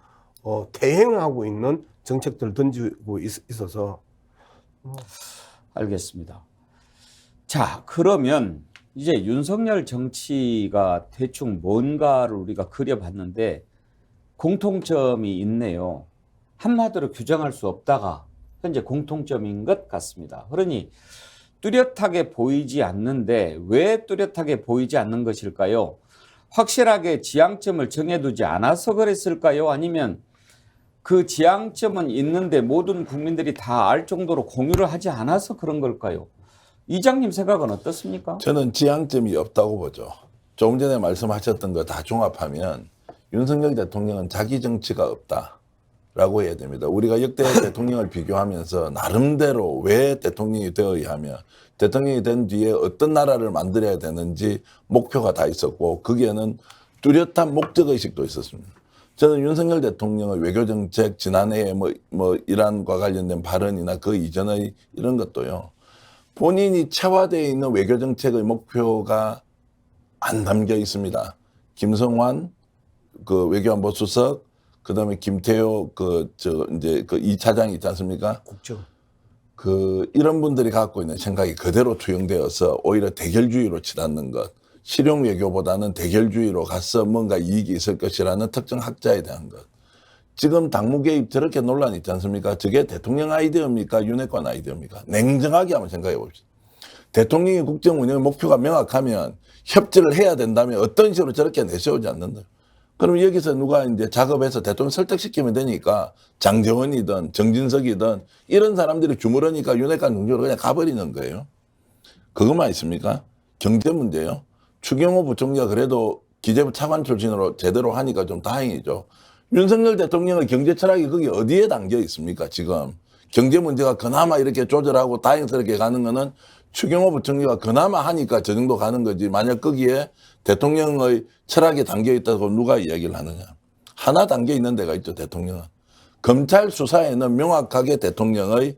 대행하고 있는 정책들을 던지고 있어서. 알겠습니다. 자, 그러면 이제 윤석열 정치가 대충 뭔가를 우리가 그려봤는데 공통점이 있네요. 한마디로 규정할 수 없다가 현재 공통점인 것 같습니다. 그러니 뚜렷하게 보이지 않는데 왜 뚜렷하게 보이지 않는 것일까요? 확실하게 지향점을 정해두지 않아서 그랬을까요? 아니면 그 지향점은 있는데 모든 국민들이 다 알 정도로 공유를 하지 않아서 그런 걸까요? 이장님 생각은 어떻습니까? 저는 지향점이 없다고 보죠. 조금 전에 말씀하셨던 거 다 종합하면 윤석열 대통령은 자기 정치가 없다라고 해야 됩니다. 우리가 역대 대통령을 비교하면서 나름대로 왜 대통령이 되어야 하며 대통령이 된 뒤에 어떤 나라를 만들어야 되는지 목표가 다 있었고 거기에는 뚜렷한 목적의식도 있었습니다. 저는 윤석열 대통령의 외교정책 지난해에 뭐 이란과 관련된 발언이나 그 이전의 이런 것도요. 본인이 체화되어 있는 외교정책의 목표가 안 담겨 있습니다. 김성환 그 외교안보 수석, 그다음에 김태효 이제 그 2차장이 있지 않습니까? 국정. 이런 분들이 갖고 있는 생각이 그대로 투영되어서 오히려 대결주의로 치닫는 것, 실용 외교보다는 대결주의로 가서 뭔가 이익이 있을 것이라는 특정 학자에 대한 것. 지금 당무 개입 저렇게 논란이 있지 않습니까? 저게 대통령 아이디어입니까? 윤핵관 아이디어입니까? 냉정하게 한번 생각해 봅시다. 대통령의 국정 운영의 목표가 명확하면 협조를 해야 된다면 어떤 식으로 저렇게 내세우지 않는다. 그럼 여기서 누가 이제 작업해서 대통령 설득시키면 되니까 장제원이든 정진석이든 이런 사람들이 주무르니까 윤핵관 중적으로 그냥 가버리는 거예요. 그것만 있습니까? 경제 문제요. 추경호 부총리가 그래도 기재부 차관 출신으로 제대로 하니까 좀 다행이죠. 윤석열 대통령의 경제 철학이 거기 어디에 담겨 있습니까, 지금? 경제 문제가 그나마 이렇게 조절하고 다행스럽게 가는 거는 추경호 부총리가 그나마 하니까 저 정도 가는 거지. 만약 거기에 대통령의 철학이 담겨 있다고 누가 이야기를 하느냐. 하나 담겨 있는 데가 있죠, 대통령은. 검찰 수사에는 명확하게 대통령의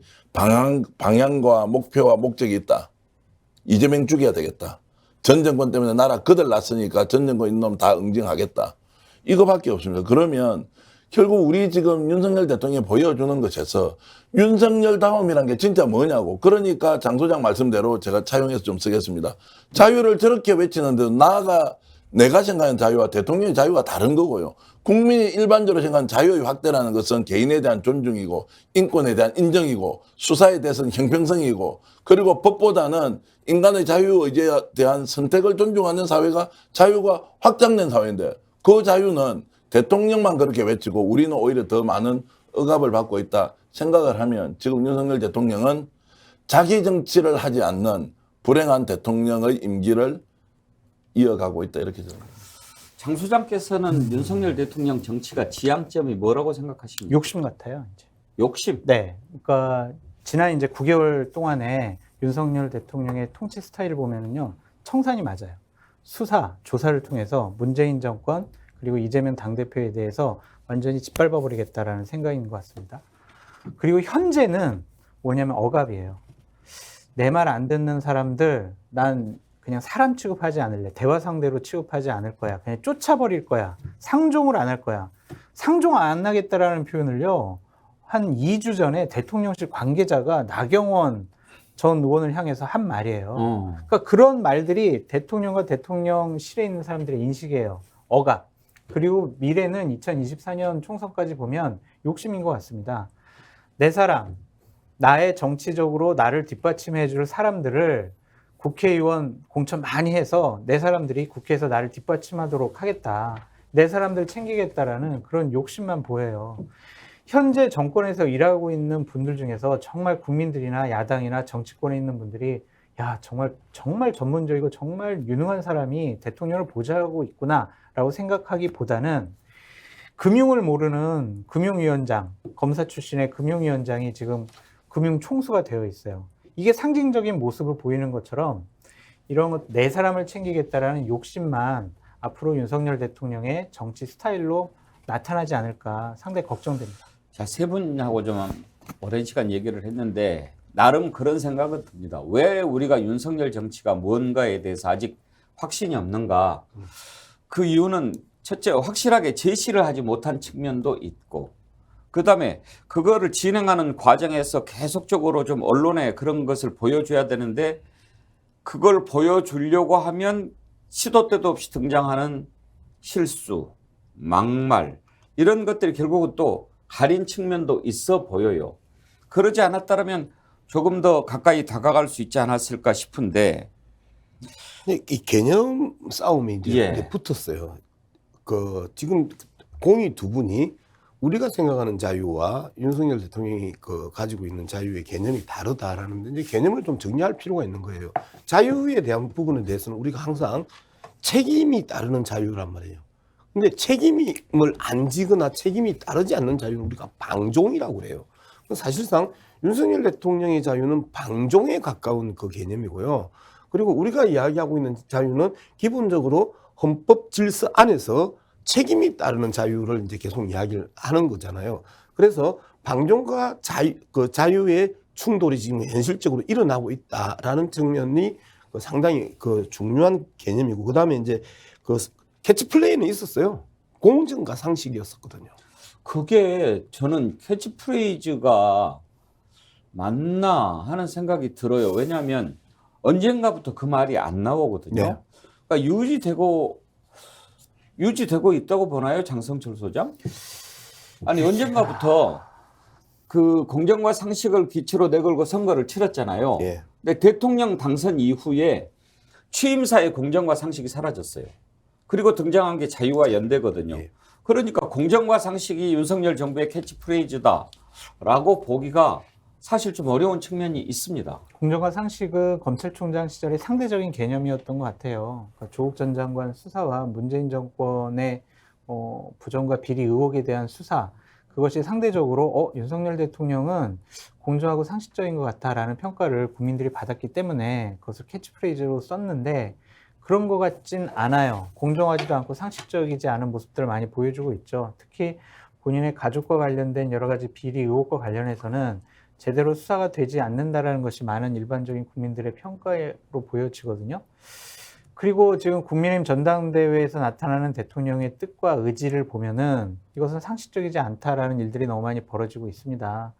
방향과 목표와 목적이 있다. 이재명 죽여야 되겠다. 전 정권 때문에 나라 그들 났으니까 전 정권 있는 놈 다 응징하겠다. 이거밖에 없습니다. 그러면 결국 우리 지금 윤석열 대통령이 보여주는 것에서 윤석열 다움이란 게 진짜 뭐냐고. 그러니까 장 소장 말씀대로 제가 차용해서 좀 쓰겠습니다. 자유를 저렇게 외치는데도 내가 생각하는 자유와 대통령의 자유가 다른 거고요. 국민이 일반적으로 생각하는 자유의 확대라는 것은 개인에 대한 존중이고 인권에 대한 인정이고 수사에 대해서는 형평성이고 그리고 법보다는 인간의 자유의지에 대한 선택을 존중하는 사회가 자유가 확장된 사회인데 그 자유는 대통령만 그렇게 외치고 우리는 오히려 더 많은 억압을 받고 있다 생각을 하면 지금 윤석열 대통령은 자기 정치를 하지 않는 불행한 대통령의 임기를 이어가고 있다 이렇게 저는. 장 소장께서는 윤석열 대통령 정치가 지향점이 뭐라고 생각하십니까? 욕심 같아요. 이제. 욕심. 네. 그러니까 지난 이제 9개월 동안에 윤석열 대통령의 통치 스타일을 보면은요. 청산이 맞아요. 수사, 조사를 통해서 문재인 정권 그리고 이재명 당대표에 대해서 완전히 짓밟아 버리겠다라는 생각인 것 같습니다. 그리고 현재는 뭐냐면 억압이에요. 내 말 안 듣는 사람들 난 그냥 사람 취급하지 않을래. 대화 상대로 취급하지 않을 거야. 그냥 쫓아버릴 거야. 상종을 안 할 거야. 상종 안 하겠다라는 표현을요. 한 2주 전에 대통령실 관계자가 나경원 전 의원을 향해서 한 말이에요. 그러니까 그런 말들이 대통령과 대통령실에 있는 사람들의 인식이에요. 억압. 그리고 미래는 2024년 총선까지 보면 욕심인 것 같습니다. 내 사람, 나의 정치적으로 나를 뒷받침해 줄 사람들을 국회의원 공천 많이 해서 내 사람들이 국회에서 나를 뒷받침하도록 하겠다. 내 사람들 챙기겠다라는 그런 욕심만 보여요. 현재 정권에서 일하고 있는 분들 중에서 정말 국민들이나 야당이나 정치권에 있는 분들이 야 정말 전문적이고 정말 유능한 사람이 대통령을 보좌하고 있구나라고 생각하기보다는 금융을 모르는 금융위원장, 검사 출신의 금융위원장이 지금 금융총수가 되어 있어요. 이게 상징적인 모습을 보이는 것처럼 이런 것 내 사람을 챙기겠다라는 욕심만 앞으로 윤석열 대통령의 정치 스타일로 나타나지 않을까 상당히 걱정됩니다. 자, 세 분하고 좀 오랜 시간 얘기를 했는데 나름 그런 생각은 듭니다. 왜 우리가 윤석열 정치가 뭔가에 대해서 아직 확신이 없는가? 그 이유는 첫째 확실하게 제시를 하지 못한 측면도 있고 그다음에 그거를 진행하는 과정에서 계속적으로 좀 언론에 그런 것을 보여줘야 되는데 그걸 보여주려고 하면 시도 때도 없이 등장하는 실수, 막말 이런 것들이 결국은 또 가린 측면도 있어 보여요. 그러지 않았다면 조금 더 가까이 다가갈 수 있지 않았을까 싶은데 이 개념 싸움이 이제 예. 붙었어요. 지금 공이 두 분이 우리가 생각하는 자유와 윤석열 대통령이 가지고 있는 자유의 개념이 다르다라는 이제 개념을 좀 정리할 필요가 있는 거예요. 자유에 대한 부분에 대해서는 우리가 항상 책임이 따르는 자유란 말이에요. 근데 책임을 안 지거나 책임이 따르지 않는 자유는 우리가 방종이라고 그래요. 사실상 윤석열 대통령의 자유는 방종에 가까운 그 개념이고요. 그리고 우리가 이야기하고 있는 자유는 기본적으로 헌법 질서 안에서 책임이 따르는 자유를 이제 계속 이야기를 하는 거잖아요. 그래서 방종과 자유의 충돌이 지금 현실적으로 일어나고 있다라는 측면이 상당히 중요한 개념이고, 그 다음에 이제 캐치플레이는 있었어요. 공정과 상식이었었거든요. 그게 저는 캐치프레이즈가 맞나 하는 생각이 들어요. 왜냐하면 언젠가부터 그 말이 안 나오거든요. 네. 그러니까 유지되고 있다고 보나요, 장성철 소장? 아니 언젠가부터 그 공정과 상식을 기초로 내걸고 선거를 치렀잖아요. 예. 근데 대통령 당선 이후에 취임사의 공정과 상식이 사라졌어요. 그리고 등장한 게 자유와 연대거든요. 예. 그러니까 공정과 상식이 윤석열 정부의 캐치프레이즈다라고 보기가 사실 좀 어려운 측면이 있습니다. 공정과 상식은 검찰총장 시절에 상대적인 개념이었던 것 같아요. 그러니까 조국 전 장관 수사와 문재인 정권의 부정과 비리 의혹에 대한 수사, 그것이 상대적으로 윤석열 대통령은 공정하고 상식적인 것 같다라는 평가를 국민들이 받았기 때문에 그것을 캐치프레이즈로 썼는데 그런 것 같진 않아요. 공정하지도 않고 상식적이지 않은 모습들을 많이 보여주고 있죠. 특히 본인의 가족과 관련된 여러 가지 비리 의혹과 관련해서는 제대로 수사가 되지 않는다라는 것이 많은 일반적인 국민들의 평가로 보여지거든요. 그리고 지금 국민의힘 전당대회에서 나타나는 대통령의 뜻과 의지를 보면은 이것은 상식적이지 않다라는 일들이 너무 많이 벌어지고 있습니다.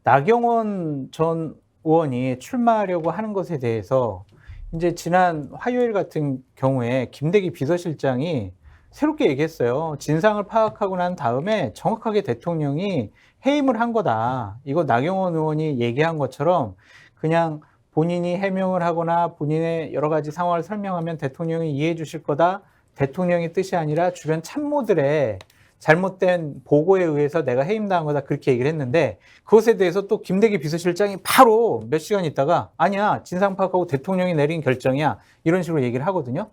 나경원 전 의원이 출마하려고 하는 것에 대해서 이제 지난 화요일 같은 경우에 김대기 비서실장이 새롭게 얘기했어요. 진상을 파악하고 난 다음에 정확하게 대통령이 해임을 한 거다. 이거 나경원 의원이 얘기한 것처럼 그냥 본인이 해명을 하거나 본인의 여러 가지 상황을 설명하면 대통령이 이해해 주실 거다. 대통령의 뜻이 아니라 주변 참모들의 잘못된 보고에 의해서 내가 해임당한 거다. 그렇게 얘기를 했는데 그것에 대해서 또 김대기 비서실장이 바로 몇 시간 있다가 아니야. 진상 파악하고 대통령이 내린 결정이야. 이런 식으로 얘기를 하거든요.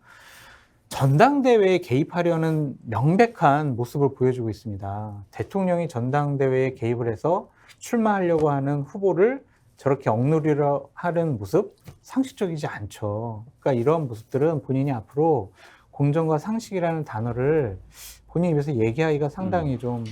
전당대회에 개입하려는 명백한 모습을 보여주고 있습니다. 대통령이 전당대회에 개입을 해서 출마하려고 하는 후보를 저렇게 억누르려 하는 모습 상식적이지 않죠. 그러니까 이런 모습들은 본인이 앞으로 공정과 상식이라는 단어를 본인 입에서 얘기하기가 상당히 좀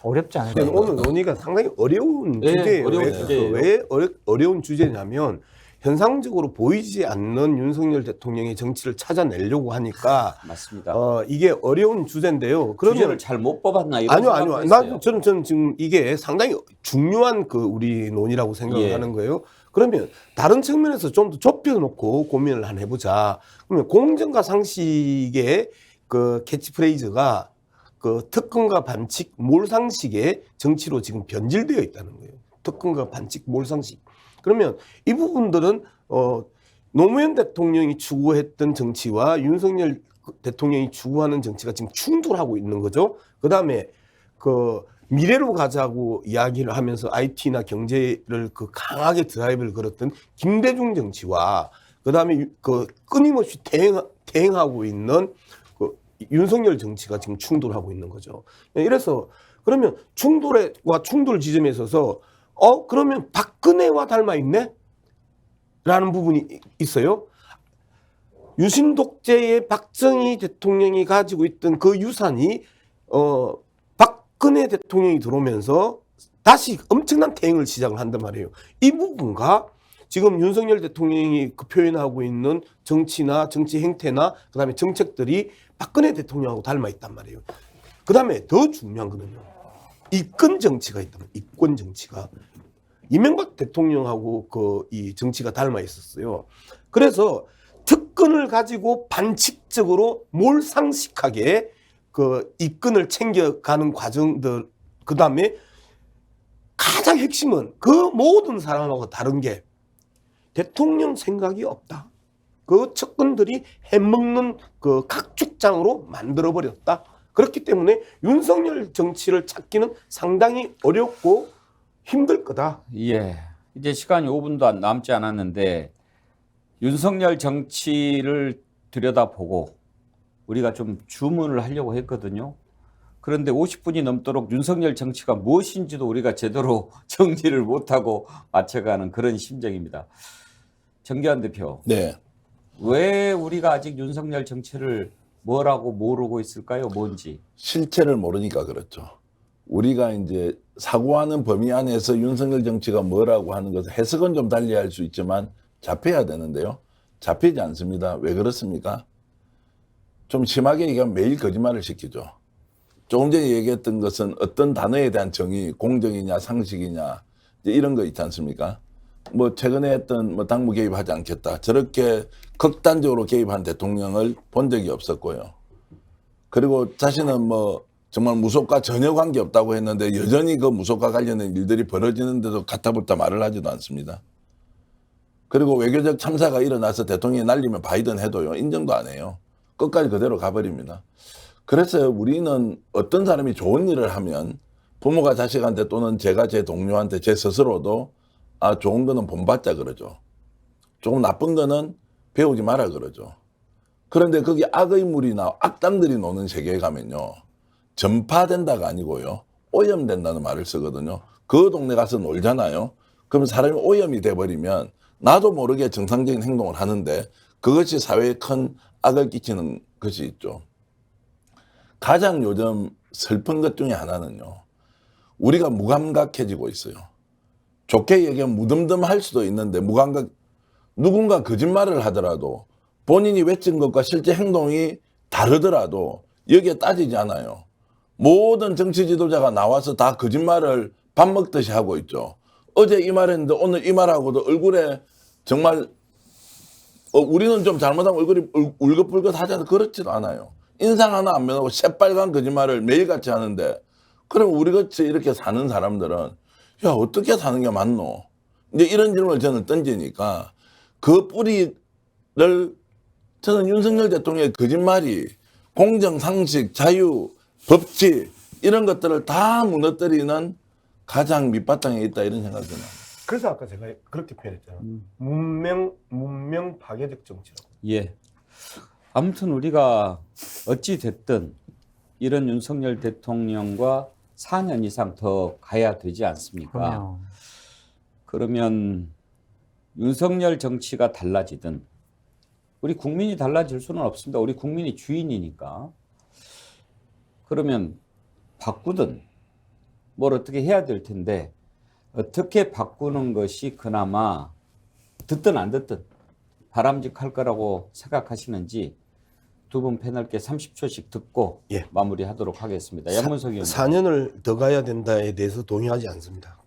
어렵지 않을까. 오늘 논의가 상당히 어려운 네, 주제예요. 어려운 주제예요. 왜 어려운 주제냐면 현상적으로 보이지 않는 윤석열 대통령의 정치를 찾아내려고 하니까 맞습니다. 이게 어려운 주제인데요. 그러면 주제를 잘 못 뽑았나 이런 아니요. 생각도 했어요. 저는 지금 이게 상당히 중요한 우리 논의라고 생각을 예. 하는 거예요. 그러면 다른 측면에서 좀 더 좁혀놓고 고민을 한번 해보자. 그러면 공정과 상식의 그 캐치프레이즈가 그 특권과 반칙, 몰상식의 정치로 지금 변질되어 있다는 거예요. 특권과 반칙, 몰상식. 그러면 이 부분들은 노무현 대통령이 추구했던 정치와 윤석열 대통령이 추구하는 정치가 지금 충돌하고 있는 거죠. 그다음에 그 미래로 가자고 이야기를 하면서 IT나 경제를 그 강하게 드라이브를 걸었던 김대중 정치와 그다음에 그 끊임없이 대행하고 있는 그 윤석열 정치가 지금 충돌하고 있는 거죠. 이래서 그러면 충돌 지점에 있어서 그러면 박근혜와 닮아 있네? 라는 부분이 있어요. 유신 독재의 박정희 대통령이 가지고 있던 그 유산이 박근혜 대통령이 들어오면서 다시 엄청난 대행을 시작을 한단 말이에요. 이 부분과 지금 윤석열 대통령이 그 표현하고 있는 정치나 정치 행태나 그다음에 정책들이 박근혜 대통령하고 닮아 있단 말이에요. 그다음에 더 중요한 거는요. 이권 정치가 있다면 이권 정치가 이명박 대통령하고 이 정치가 닮아 있었어요. 그래서 특권을 가지고 반칙적으로 몰상식하게 그 이권을 챙겨가는 과정들, 그 다음에 가장 핵심은 그 모든 사람하고 다른 게 대통령 생각이 없다. 그 측근들이 해먹는 그 각축장으로 만들어버렸다. 그렇기 때문에 윤석열 정치를 찾기는 상당히 어렵고 힘들 거다. 예. 이제 시간이 5분도 남지 않았는데 윤석열 정치를 들여다보고 우리가 좀 주문을 하려고 했거든요. 그런데 50분이 넘도록 윤석열 정치가 무엇인지도 우리가 제대로 정리를 못하고 맞춰가는 그런 심정입니다. 정기환 대표. 네. 왜 우리가 아직 윤석열 정치를 뭐라고 모르고 있을까요? 뭔지. 실체를 모르니까 그렇죠. 우리가 이제 사고하는 범위 안에서 윤석열 정치가 뭐라고 하는 것을 해석은 좀 달리 할 수 있지만 잡혀야 되는데요. 잡히지 않습니다. 왜 그렇습니까? 좀 심하게 얘기하면 매일 거짓말을 시키죠. 조금 전에 얘기했던 것은 어떤 단어에 대한 정의, 공정이냐 상식이냐 이런 거 있지 않습니까? 뭐 최근에 했던 뭐 당무 개입하지 않겠다. 저렇게 극단적으로 개입한 대통령을 본 적이 없었고요. 그리고 자신은 뭐 정말 무속과 전혀 관계없다고 했는데 여전히 그 무속과 관련된 일들이 벌어지는데도 가타부타 말을 하지도 않습니다. 그리고 외교적 참사가 일어나서 대통령이 날리면 바이든 해도요. 인정도 안 해요. 끝까지 그대로 가버립니다. 그래서 우리는 어떤 사람이 좋은 일을 하면 부모가 자식한테 또는 제가 제 동료한테 제 스스로도 좋은 거는 본받자 그러죠. 조금 나쁜 거는 배우지 마라 그러죠. 그런데 거기 악의 물이나 악당들이 노는 세계에 가면요. 전파된다가 아니고요. 오염된다는 말을 쓰거든요. 그 동네 가서 놀잖아요. 그럼 사람이 오염이 돼버리면 나도 모르게 정상적인 행동을 하는데 그것이 사회에 큰 악을 끼치는 것이 있죠. 가장 요즘 슬픈 것 중에 하나는요. 우리가 무감각해지고 있어요. 좋게 얘기하면 무덤덤할 수도 있는데 무감각, 누군가 거짓말을 하더라도 본인이 외친 것과 실제 행동이 다르더라도 여기에 따지지 않아요. 모든 정치 지도자가 나와서 다 거짓말을 밥 먹듯이 하고 있죠. 어제 이 말했는데 오늘 이 말하고도 얼굴에 정말 우리는 좀 잘못하면 얼굴이 울긋불긋 하잖아요. 그렇지도 않아요. 인상 하나 안 변하고 새빨간 거짓말을 매일같이 하는데 그럼 우리같이 이렇게 사는 사람들은 야 어떻게 사는 게 맞노? 이제 이런 질문을 저는 던지니까 그 뿌리를 저는 윤석열 대통령의 거짓말이 공정, 상식, 자유, 법치 이런 것들을 다 무너뜨리는 가장 밑바탕에 있다 이런 생각이 듭니다. 그래서 아까 제가 그렇게 표현했잖아요. 문명 파괴적 정치라고. 예. 아무튼 우리가 어찌 됐든 이런 윤석열 대통령과 4년 이상 더 가야 되지 않습니까? 그럼요. 그러면 윤석열 정치가 달라지든 우리 국민이 달라질 수는 없습니다. 우리 국민이 주인이니까. 그러면 바꾸든 뭘 어떻게 해야 될 텐데 어떻게 바꾸는 것이 그나마 듣든 안 듣든 바람직할 거라고 생각하시는지 두 분 패널께 30초씩 듣고 예. 마무리하도록 하겠습니다. 양문석 의원님. 4년을 더 가야 된다에 대해서 동의하지 않습니다.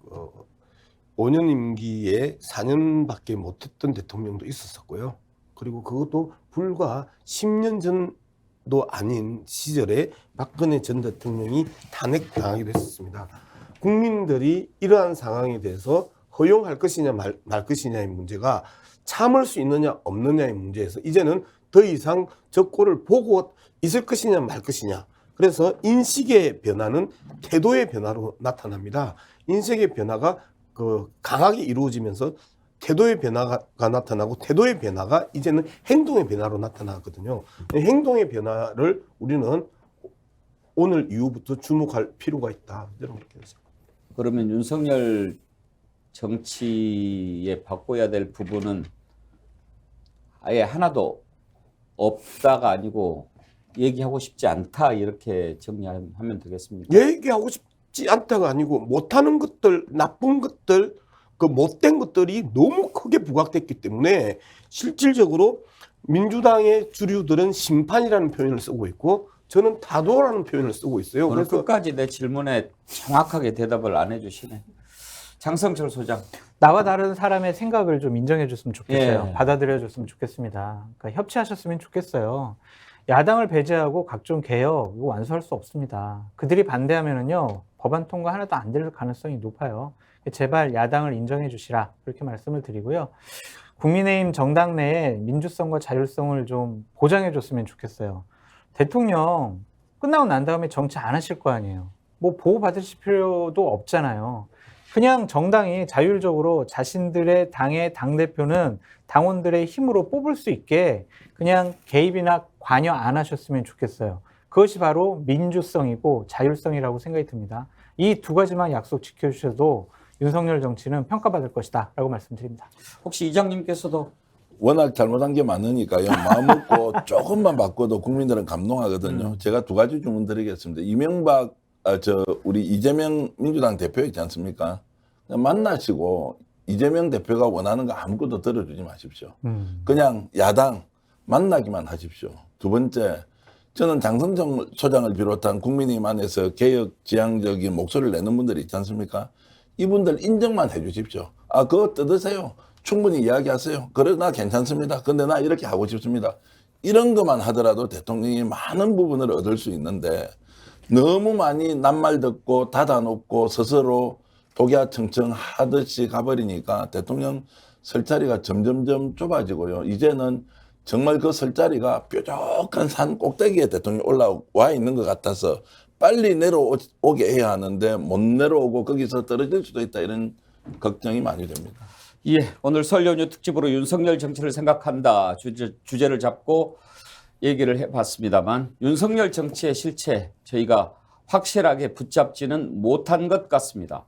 5년 임기에 4년밖에 못했던 대통령도 있었었고요. 그리고 그것도 불과 10년 전도 아닌 시절에 박근혜 전 대통령이 탄핵당하기도 했었습니다. 국민들이 이러한 상황에 대해서 허용할 것이냐 말 것이냐의 문제가 참을 수 있느냐 없느냐의 문제에서 이제는 더 이상 저 꼴을 보고 있을 것이냐 말 것이냐. 그래서 인식의 변화는 태도의 변화로 나타납니다. 인식의 변화가 강하게 이루어지면서 태도의 변화가 나타나고 태도의 변화가 이제는 행동의 변화로 나타나거든요. 행동의 변화를 우리는 오늘 이후부터 주목할 필요가 있다. 이런 그렇게 생각합니다. 그러면 윤석열 정치에 바꿔야 될 부분은 아예 하나도 없다가 아니고 얘기하고 싶지 않다 이렇게 정리하면 되겠습니까? 얘기하고 싶지 않다가 아니고 못하는 것들, 나쁜 것들, 그 못된 것들이 너무 크게 부각됐기 때문에 실질적으로 민주당의 주류들은 심판이라는 표현을 쓰고 있고 저는 타도라는 표현을 쓰고 있어요. 오늘 그래서 끝까지 내 질문에 정확하게 대답을 안 해주시네. 장성철 소장. 나와 다른 사람의 생각을 좀 인정해 줬으면 좋겠어요. 예. 받아들여 줬으면 좋겠습니다. 그러니까 협치하셨으면 좋겠어요. 야당을 배제하고 각종 개혁 이거 완수할 수 없습니다. 그들이 반대하면은요 법안 통과 하나도 안 될 가능성이 높아요. 제발 야당을 인정해 주시라 그렇게 말씀을 드리고요. 국민의힘 정당 내에 민주성과 자율성을 좀 보장해 줬으면 좋겠어요. 대통령 끝나고 난 다음에 정치 안 하실 거 아니에요. 뭐 보호 받으실 필요도 없잖아요. 그냥 정당이 자율적으로 자신들의 당의 당대표는 당원들의 힘으로 뽑을 수 있게 그냥 개입이나 관여 안 하셨으면 좋겠어요. 그것이 바로 민주성이고 자율성이라고 생각이 듭니다. 이 두 가지만 약속 지켜주셔도 윤석열 정치는 평가받을 것이다 라고 말씀드립니다. 혹시 이장님께서도 워낙 잘못한 게 많으니까요. 마음 먹고 조금만 바꿔도 국민들은 감동하거든요. 제가 두 가지 주문 드리겠습니다. 이명박, 우리 이재명 민주당 대표 있지 않습니까? 그냥 만나시고 이재명 대표가 원하는 거 아무것도 들어주지 마십시오. 그냥 야당 만나기만 하십시오. 두 번째, 저는 장성철 소장을 비롯한 국민의힘 안에서 개혁 지향적인 목소리를 내는 분들이 있지 않습니까? 이분들 인정만 해 주십시오. 아, 그거 뜯으세요. 충분히 이야기하세요. 그래, 나 괜찮습니다. 근데 나 이렇게 하고 싶습니다. 이런 것만 하더라도 대통령이 많은 부분을 얻을 수 있는데 너무 많이 낱말 듣고 닫아놓고 스스로 독야청청 하듯이 가버리니까 대통령 설 자리가 점점점 좁아지고요. 이제는 정말 그 설 자리가 뾰족한 산 꼭대기에 대통령이 올라와 있는 것 같아서 빨리 내려오게 해야 하는데 못 내려오고 거기서 떨어질 수도 있다 이런 걱정이 많이 됩니다. 예, 오늘 설 연휴 특집으로 윤석열 정치를 생각한다 주제를 잡고 얘기를 해봤습니다만 윤석열 정치의 실체 저희가 확실하게 붙잡지는 못한 것 같습니다.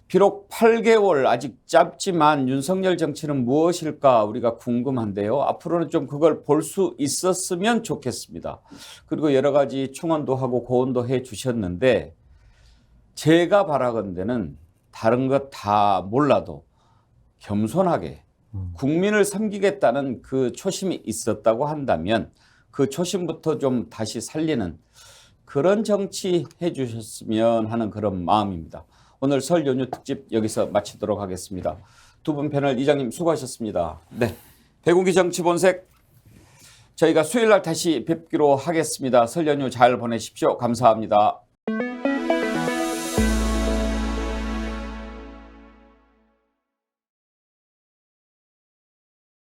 비록 8개월 아직 짧지만 윤석열 정치는 무엇일까 우리가 궁금한데요. 앞으로는 좀 그걸 볼 수 있었으면 좋겠습니다. 그리고 여러 가지 충언도 하고 고언도 해 주셨는데 제가 바라건대는 다른 것 다 몰라도 겸손하게 국민을 섬기겠다는 그 초심이 있었다고 한다면 그 초심부터 좀 다시 살리는 그런 정치 해주셨으면 하는 그런 마음입니다. 오늘 설 연휴 특집 여기서 마치도록 하겠습니다. 두 분 패널 이장님 수고하셨습니다. 네, 백운기 정치본색 저희가 수요일 날 다시 뵙기로 하겠습니다. 설 연휴 잘 보내십시오. 감사합니다.